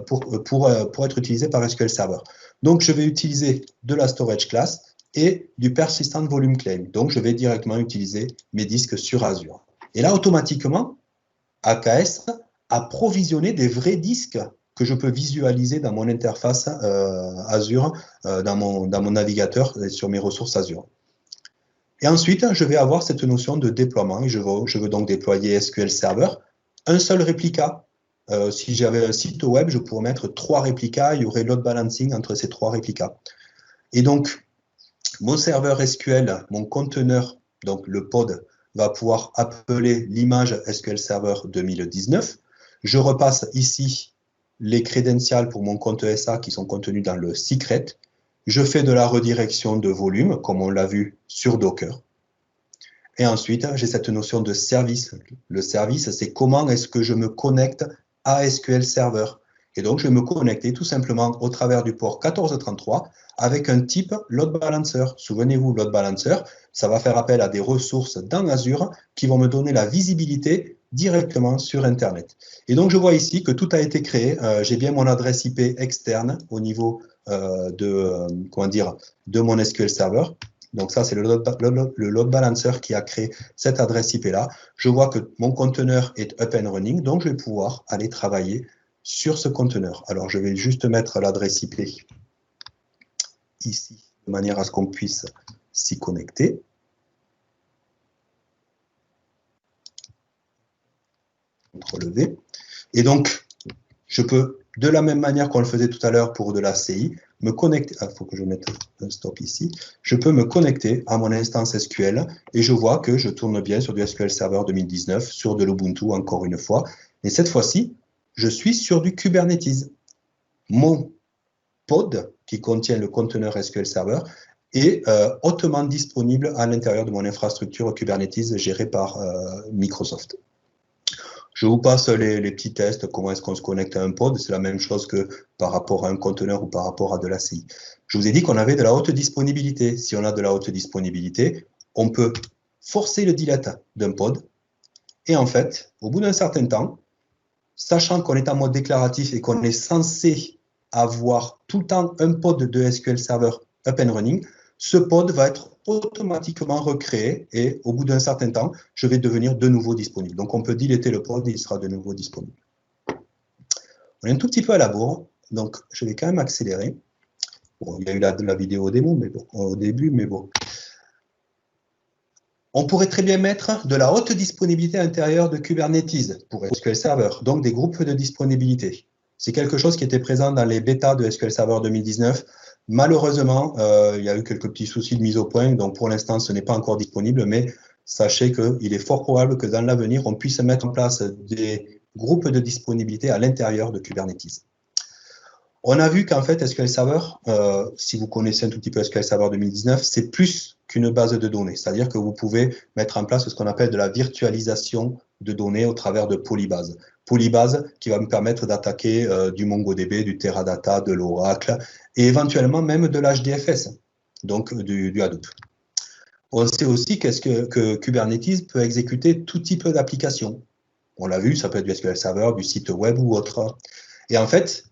pour être utilisé par SQL Server. Donc, je vais utiliser de la storage class et du persistent volume claim. Donc, je vais directement utiliser mes disques sur Azure. Et là, automatiquement, AKS à provisionner des vrais disques que je peux visualiser dans mon interface Azure, dans mon navigateur et sur mes ressources Azure. Et ensuite, je vais avoir cette notion de déploiement. Et je veux donc déployer SQL Server, un seul réplica. Si j'avais un site web, je pourrais mettre 3 réplicas, il y aurait load balancing entre ces 3 réplicas. Et donc, mon serveur SQL, mon conteneur, donc le pod, va pouvoir appeler l'image SQL Server 2019. Je repasse ici les crédentials pour mon compte SA qui sont contenus dans le secret. Je fais de la redirection de volume, comme on l'a vu sur Docker. Et ensuite, j'ai cette notion de service. Le service, c'est comment est-ce que je me connecte à SQL Server. Et donc, je vais me connecter tout simplement au travers du port 1433 avec un type load balancer. Souvenez-vous, load balancer, ça va faire appel à des ressources dans Azure qui vont me donner la visibilité directement sur Internet. Et donc, je vois ici que tout a été créé. J'ai bien mon adresse IP externe au niveau de mon SQL Server. Donc ça, c'est le load balancer qui a créé cette adresse IP-là. Je vois que mon conteneur est up and running, donc je vais pouvoir aller travailler sur ce conteneur. Alors, je vais juste mettre l'adresse IP ici, de manière à ce qu'on puisse s'y connecter. CTRL V. Et donc, je peux, de la même manière qu'on le faisait tout à l'heure pour de la CI, me connecter, il faut que je mette un stop ici, je peux me connecter à mon instance SQL et je vois que je tourne bien sur du SQL Server 2019, sur de l'Ubuntu encore une fois. Mais cette fois-ci, je suis sur du Kubernetes. Mon pod, qui contient le conteneur SQL Server, est hautement disponible à l'intérieur de mon infrastructure Kubernetes gérée par Microsoft. Je vous passe les petits tests, comment est-ce qu'on se connecte à un pod, c'est la même chose que par rapport à un conteneur ou par rapport à de la CI. Je vous ai dit qu'on avait de la haute disponibilité. Si on a de la haute disponibilité, on peut forcer le delete d'un pod, et en fait, au bout d'un certain temps, sachant qu'on est en mode déclaratif et qu'on est censé avoir tout le temps un pod de SQL Server up and running, ce pod va être automatiquement recréé et au bout d'un certain temps, je vais devenir de nouveau disponible. Donc, on peut deleter le pod et il sera de nouveau disponible. On est un tout petit peu à la bourre, donc je vais quand même accélérer. Bon, il y a eu la vidéo démo mais bon, au début, mais bon. On pourrait très bien mettre de la haute disponibilité intérieure de Kubernetes pour SQL Server, donc des groupes de disponibilité. C'est quelque chose qui était présent dans les bêtas de SQL Server 2019. Malheureusement, il y a eu quelques petits soucis de mise au point, donc pour l'instant, ce n'est pas encore disponible, mais sachez qu'il est fort probable que dans l'avenir, on puisse mettre en place des groupes de disponibilité à l'intérieur de Kubernetes. On a vu qu'en fait, SQL Server, si vous connaissez un tout petit peu SQL Server 2019, c'est plus qu'une base de données. C'est-à-dire que vous pouvez mettre en place ce qu'on appelle de la virtualisation de données au travers de Polybase. Polybase qui va me permettre d'attaquer du MongoDB, du Teradata, de l'Oracle et éventuellement même de l'HDFS, donc du Hadoop. On sait aussi que Kubernetes peut exécuter tout type d'applications. On l'a vu, ça peut être du SQL Server, du site web ou autre. Et en fait,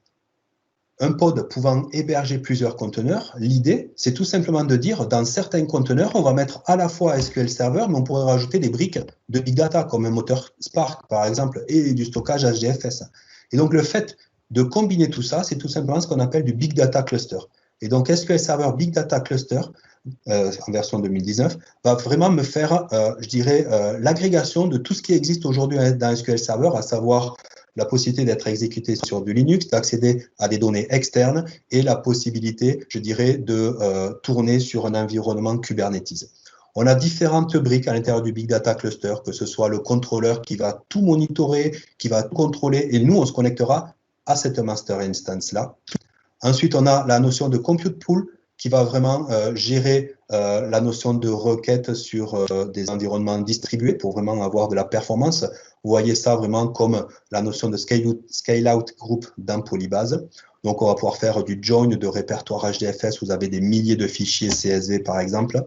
un pod pouvant héberger plusieurs conteneurs, l'idée, c'est tout simplement de dire, dans certains conteneurs, on va mettre à la fois SQL Server, mais on pourrait rajouter des briques de Big Data, comme un moteur Spark, par exemple, et du stockage HDFS. Et donc, le fait de combiner tout ça, c'est tout simplement ce qu'on appelle du Big Data Cluster. Et donc, SQL Server Big Data Cluster, en version 2019, va vraiment me faire, je dirais, l'agrégation de tout ce qui existe aujourd'hui dans SQL Server, à savoir la possibilité d'être exécuté sur du Linux, d'accéder à des données externes et la possibilité, je dirais, de tourner sur un environnement Kubernetes. On a différentes briques à l'intérieur du Big Data Cluster, que ce soit le contrôleur qui va tout monitorer, qui va tout contrôler, et nous, on se connectera à cette master instance-là. Ensuite, on a la notion de compute pool qui va vraiment gérer la notion de requête sur des environnements distribués pour vraiment avoir de la performance. Vous voyez ça vraiment comme la notion de scale-out group dans Polybase. Donc, on va pouvoir faire du join de répertoire HDFS. Vous avez des milliers de fichiers CSV, par exemple.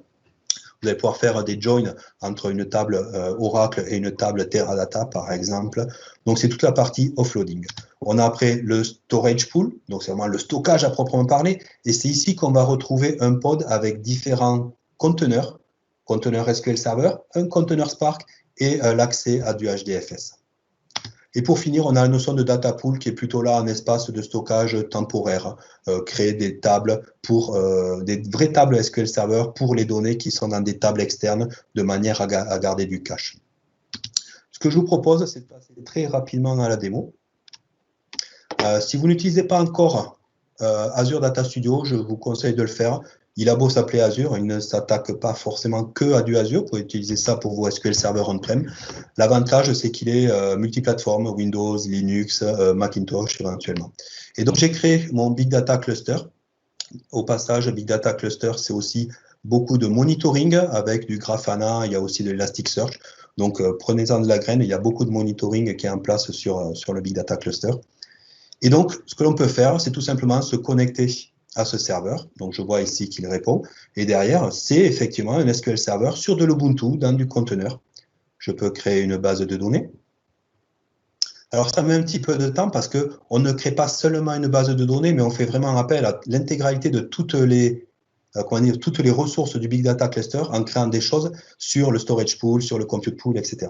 Vous allez pouvoir faire des joins entre une table Oracle et une table Teradata, par exemple. Donc, c'est toute la partie offloading. On a après le storage pool, donc c'est vraiment le stockage à proprement parler. Et c'est ici qu'on va retrouver un pod avec différents conteneurs, conteneur SQL Server, un conteneur Spark et l'accès à du HDFS. Et pour finir, on a la notion de data pool qui est plutôt là un espace de stockage temporaire, créer des tables pour des vraies tables SQL Server pour les données qui sont dans des tables externes de manière à garder du cache. Ce que je vous propose, c'est de passer très rapidement à la démo. Si vous n'utilisez pas encore Azure Data Studio, je vous conseille de le faire. Il a beau s'appeler Azure, il ne s'attaque pas forcément que à du Azure. Vous pouvez utiliser ça pour vos SQL Server on-prem. L'avantage, c'est qu'il est multiplateforme, Windows, Linux, Macintosh éventuellement. Et donc, j'ai créé mon Big Data Cluster. Au passage, Big Data Cluster, c'est aussi beaucoup de monitoring avec du Grafana, il y a aussi de l'Elasticsearch. Donc, prenez-en de la graine, il y a beaucoup de monitoring qui est en place sur le Big Data Cluster. Et donc, ce que l'on peut faire, c'est tout simplement se connecter à ce serveur. Donc, je vois ici qu'il répond. Et derrière, c'est effectivement un SQL Server sur de l'Ubuntu dans du conteneur. Je peux créer une base de données. Alors, ça met un petit peu de temps parce qu'on ne crée pas seulement une base de données, mais on fait vraiment appel à l'intégralité de toutes les ressources du Big Data Cluster en créant des choses sur le storage pool, sur le compute pool, etc.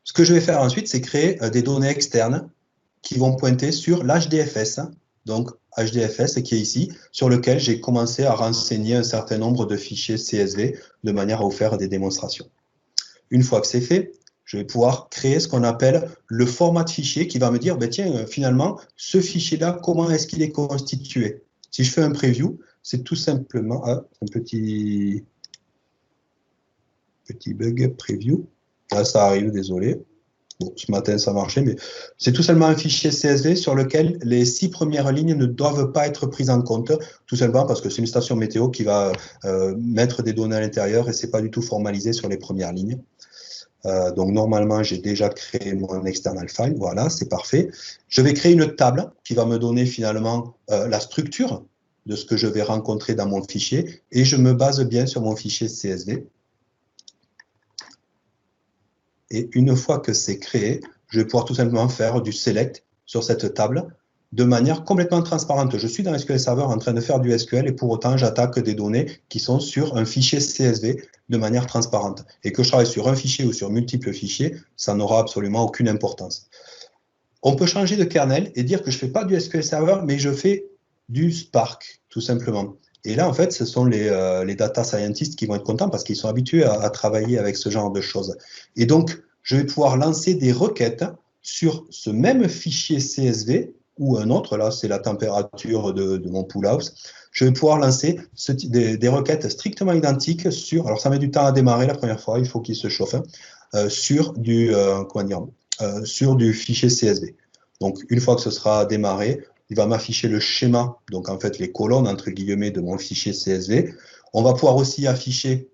Ce que je vais faire ensuite, c'est créer des données externes qui vont pointer sur l'HDFS, donc HDFS qui est ici, sur lequel j'ai commencé à renseigner un certain nombre de fichiers CSV de manière à vous faire des démonstrations. Une fois que c'est fait, je vais pouvoir créer ce qu'on appelle le format de fichier qui va me dire, ben tiens, finalement, ce fichier-là, comment est-ce qu'il est constitué? Si je fais un preview, c'est tout simplement un petit bug preview. Là, ça arrive, désolé. Bon, ce matin, ça marchait, mais c'est tout simplement un fichier CSV sur lequel les 6 premières lignes ne doivent pas être prises en compte, tout simplement parce que c'est une station météo qui va mettre des données à l'intérieur et c'est pas du tout formalisé sur les premières lignes. Donc, normalement, j'ai déjà créé mon external file. Voilà, c'est parfait. Je vais créer une table qui va me donner finalement la structure de ce que je vais rencontrer dans mon fichier et je me base bien sur mon fichier CSV. Et une fois que c'est créé, je vais pouvoir tout simplement faire du select sur cette table de manière complètement transparente. Je suis dans SQL Server en train de faire du SQL et pour autant, j'attaque des données qui sont sur un fichier CSV de manière transparente. Et que je travaille sur un fichier ou sur multiples fichiers, ça n'aura absolument aucune importance. On peut changer de kernel et dire que je ne fais pas du SQL Server, mais je fais du Spark, tout simplement. Et là, en fait, ce sont les data scientists qui vont être contents parce qu'ils sont habitués à travailler avec ce genre de choses. Et donc, je vais pouvoir lancer des requêtes sur ce même fichier CSV ou un autre, là, c'est la température de mon pool house. Je vais pouvoir lancer des requêtes strictement identiques sur, alors ça met du temps à démarrer la première fois, il faut qu'il se chauffe, sur du fichier CSV. Donc, une fois que ce sera démarré, il va m'afficher le schéma, donc en fait les colonnes entre guillemets de mon fichier CSV. On va pouvoir aussi afficher,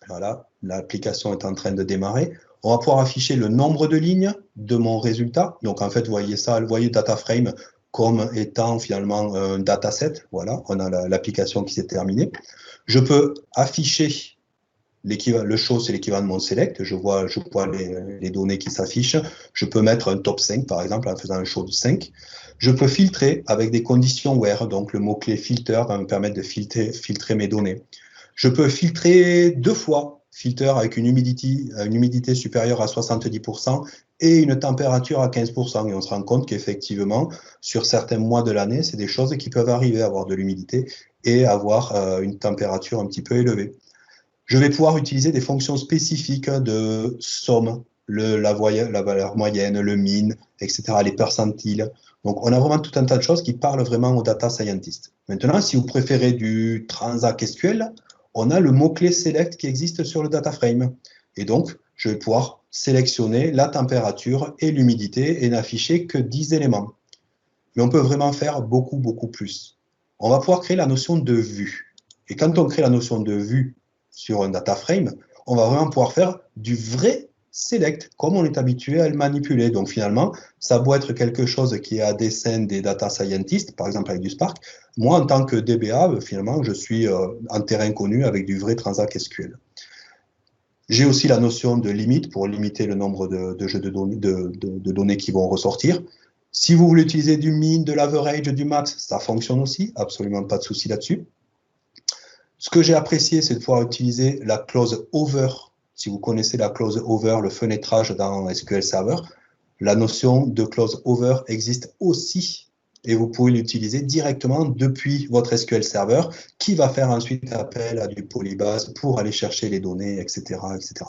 voilà, l'application est en train de démarrer, on va pouvoir afficher le nombre de lignes de mon résultat. Donc en fait, vous voyez ça, vous voyez DataFrame comme étant finalement un dataset. Voilà, on a l'application qui s'est terminée. Je peux afficher le show, c'est l'équivalent de mon select. Je vois les données qui s'affichent. Je peux mettre un top 5, par exemple, en faisant un show de 5. Je peux filtrer avec des conditions where, donc le mot-clé filter va me permettre de filtrer mes données. Je peux filtrer 2 fois, filter avec une humidité supérieure à 70% et une température à 15%. Et on se rend compte qu'effectivement, sur certains mois de l'année, c'est des choses qui peuvent arriver, avoir de l'humidité et avoir une température un petit peu élevée. Je vais pouvoir utiliser des fonctions spécifiques de somme, la valeur moyenne, le mean, etc., les percentiles. Donc, on a vraiment tout un tas de choses qui parlent vraiment aux data scientists. Maintenant, si vous préférez du Transact SQL, on a le mot-clé select qui existe sur le data frame. Et donc, je vais pouvoir sélectionner la température et l'humidité et n'afficher que 10 éléments. Mais on peut vraiment faire beaucoup, beaucoup plus. On va pouvoir créer la notion de vue. Et quand on crée la notion de vue sur un data frame, on va vraiment pouvoir faire du vrai select, comme on est habitué à le manipuler. Donc finalement, ça doit être quelque chose qui est à dessein des data scientists, par exemple avec du Spark. Moi, en tant que DBA, finalement, je suis en terrain connu avec du vrai Transact SQL. J'ai aussi la notion de limite pour limiter le nombre de jeux de données qui vont ressortir. Si vous voulez utiliser du min, de l'average, du max, ça fonctionne aussi, absolument pas de souci là-dessus. Ce que j'ai apprécié, c'est de pouvoir utiliser la clause over. Si vous connaissez la clause over, le fenêtrage dans SQL Server, la notion de clause over existe aussi et vous pouvez l'utiliser directement depuis votre SQL Server qui va faire ensuite appel à du Polybase pour aller chercher les données, etc., etc.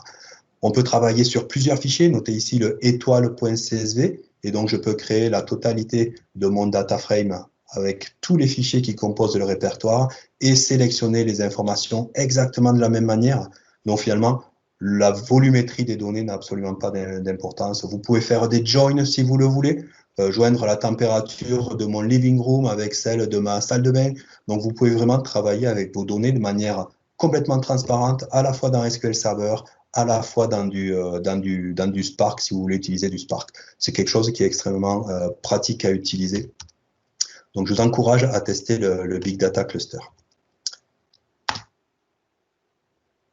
On peut travailler sur plusieurs fichiers. Notez ici le étoile.csv et donc je peux créer la totalité de mon data frame avec tous les fichiers qui composent le répertoire et sélectionner les informations exactement de la même manière. Donc finalement, la volumétrie des données n'a absolument pas d'importance. Vous pouvez faire des joins si vous le voulez, joindre la température de mon living room avec celle de ma salle de bain. Donc vous pouvez vraiment travailler avec vos données de manière complètement transparente, à la fois dans SQL Server, à la fois dans du Spark, si vous voulez utiliser du Spark. C'est quelque chose qui est extrêmement pratique à utiliser. Donc, je vous encourage à tester le Big Data Cluster.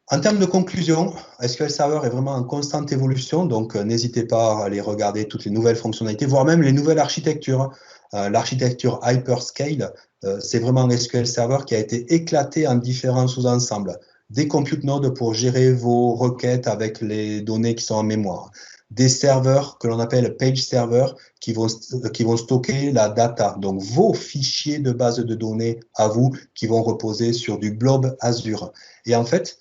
En termes de conclusion, SQL Server est vraiment en constante évolution, donc n'hésitez pas à aller regarder toutes les nouvelles fonctionnalités, voire même les nouvelles architectures. L'architecture Hyperscale, c'est vraiment un SQL Server qui a été éclaté en différents sous-ensembles. Des compute nodes pour gérer vos requêtes avec les données qui sont en mémoire. Des serveurs que l'on appelle page servers qui vont stocker la data, donc vos fichiers de base de données à vous qui vont reposer sur du blob Azure. Et en fait,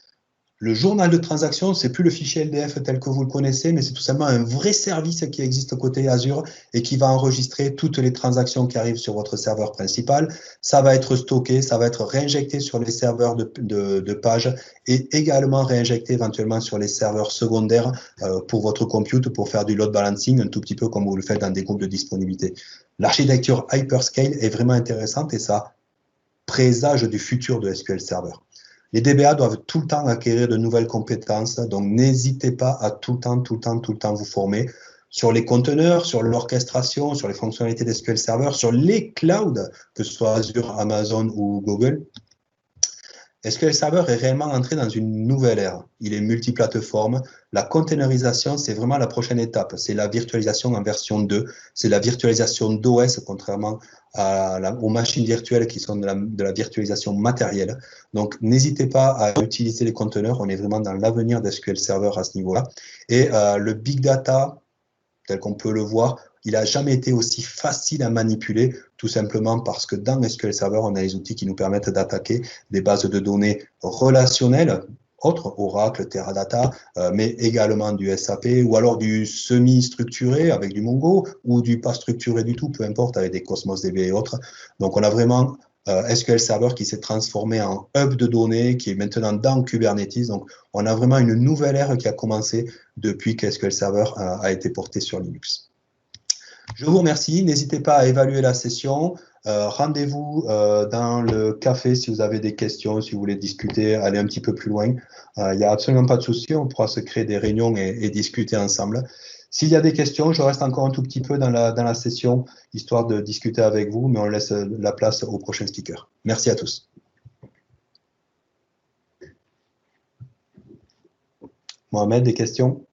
le journal de transaction, c'est plus le fichier LDF tel que vous le connaissez, mais c'est tout simplement un vrai service qui existe côté Azure et qui va enregistrer toutes les transactions qui arrivent sur votre serveur principal. Ça va être stocké, ça va être réinjecté sur les serveurs de page et également réinjecté éventuellement sur les serveurs secondaires pour votre compute pour faire du load balancing, un tout petit peu comme vous le faites dans des groupes de disponibilité. L'architecture Hyperscale est vraiment intéressante et ça présage du futur de SQL Server. Les DBA doivent tout le temps acquérir de nouvelles compétences, donc n'hésitez pas à tout le temps vous former sur les conteneurs, sur l'orchestration, sur les fonctionnalités d'SQL Server, sur les clouds, que ce soit Azure, Amazon ou Google. SQL Server est réellement entré dans une nouvelle ère. Il est multiplateforme. La containerisation, c'est vraiment la prochaine étape. C'est la virtualisation en version 2. C'est la virtualisation d'OS, contrairement aux machines virtuelles qui sont de la virtualisation matérielle. Donc, n'hésitez pas à utiliser les conteneurs. On est vraiment dans l'avenir d'SQL Server à ce niveau-là. Et le big data, tel qu'on peut le voir, il n'a jamais été aussi facile à manipuler, tout simplement parce que dans SQL Server, on a les outils qui nous permettent d'attaquer des bases de données relationnelles, autres, Oracle, Teradata, mais également du SAP, ou alors du semi-structuré avec du Mongo, ou du pas structuré du tout, peu importe, avec des Cosmos DB et autres. Donc, on a vraiment SQL Server qui s'est transformé en hub de données, qui est maintenant dans Kubernetes. Donc, on a vraiment une nouvelle ère qui a commencé depuis que SQL Server a été porté sur Linux. Je vous remercie. N'hésitez pas à évaluer la session. Rendez-vous dans le café si vous avez des questions, si vous voulez discuter, aller un petit peu plus loin. Il n'y a absolument pas de souci. On pourra se créer des réunions et discuter ensemble. S'il y a des questions, je reste encore un tout petit peu dans la session, histoire de discuter avec vous, mais on laisse la place au prochain speaker. Merci à tous. Mohamed, des questions?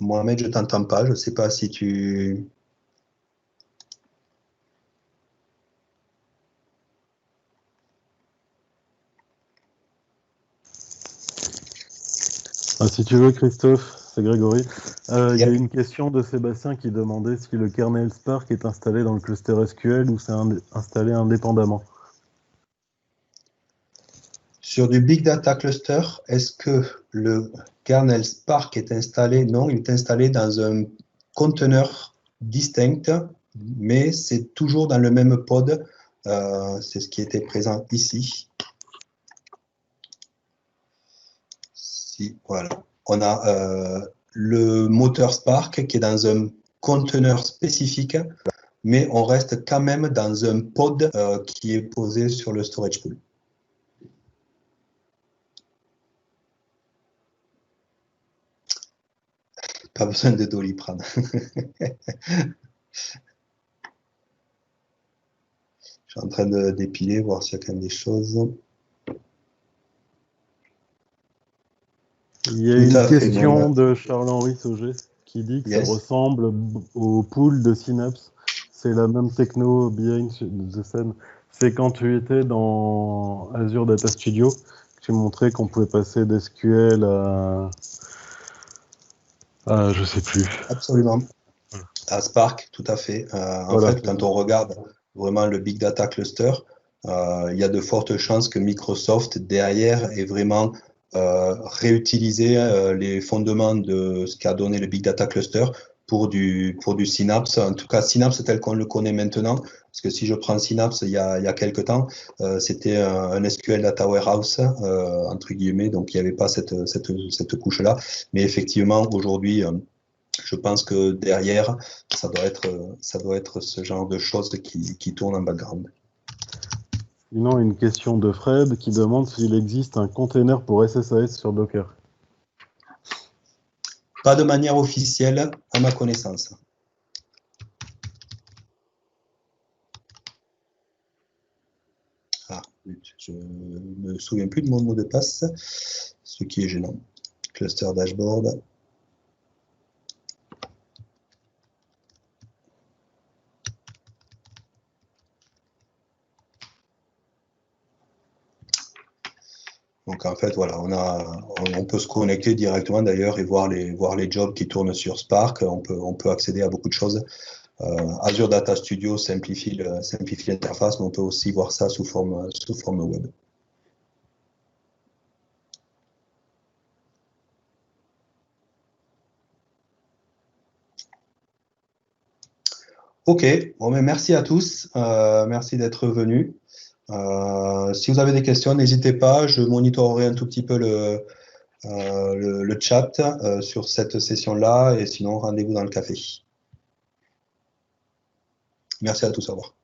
Mohamed, je ne t'entends pas. Je ne sais pas si tu... Si tu veux, Christophe, c'est Grégory. Il y a une question de Sébastien qui demandait si le kernel Spark est installé dans le cluster SQL ou c'est installé indépendamment. Sur du Big Data Cluster, est-ce que le kernel Spark est installé? Non, il est installé dans un conteneur distinct, mais c'est toujours dans le même pod. C'est ce qui était présent ici. Voilà. On a le moteur Spark qui est dans un conteneur spécifique, mais on reste quand même dans un pod qui est posé sur le storage pool. Pas besoin de Doliprane. Je suis en train de dépiler, voir s'il y a quand même des choses. Il y a une question de Charles-Henri Sauget qui dit que ça ressemble au pool de Synapse. C'est la même techno behind the scene. C'est quand tu étais dans Azure Data Studio que tu montrais qu'on pouvait passer d'SQL à je sais plus. Absolument. À Spark, tout à fait. En fait, quand on regarde vraiment le Big Data Cluster, il y a de fortes chances que Microsoft, derrière, ait vraiment réutilisé les fondements de ce qu'a donné le Big Data Cluster pour du Synapse. En tout cas, Synapse tel qu'on le connaît maintenant, parce que si je prends Synapse il y a quelques temps, c'était un SQL Data Warehouse, entre guillemets, donc il n'y avait pas cette couche-là. Mais effectivement, aujourd'hui, je pense que derrière, ça doit être ce genre de choses qui tournent en background. Sinon, une question de Fred qui demande s'il existe un container pour SSAS sur Docker. Pas de manière officielle, à ma connaissance. Ah, je ne me souviens plus de mon mot de passe, ce qui est gênant. Cluster dashboard. Donc en fait, voilà, on peut se connecter directement d'ailleurs et voir les jobs qui tournent sur Spark. On peut accéder à beaucoup de choses. Azure Data Studio simplifie l'interface, mais on peut aussi voir ça sous forme web. Ok, bon, mais merci à tous. Merci d'être venus. Si vous avez des questions, n'hésitez pas. Je monitorerai un tout petit peu le chat sur cette session-là. Et sinon, rendez-vous dans le café. Merci à tous. Au revoir.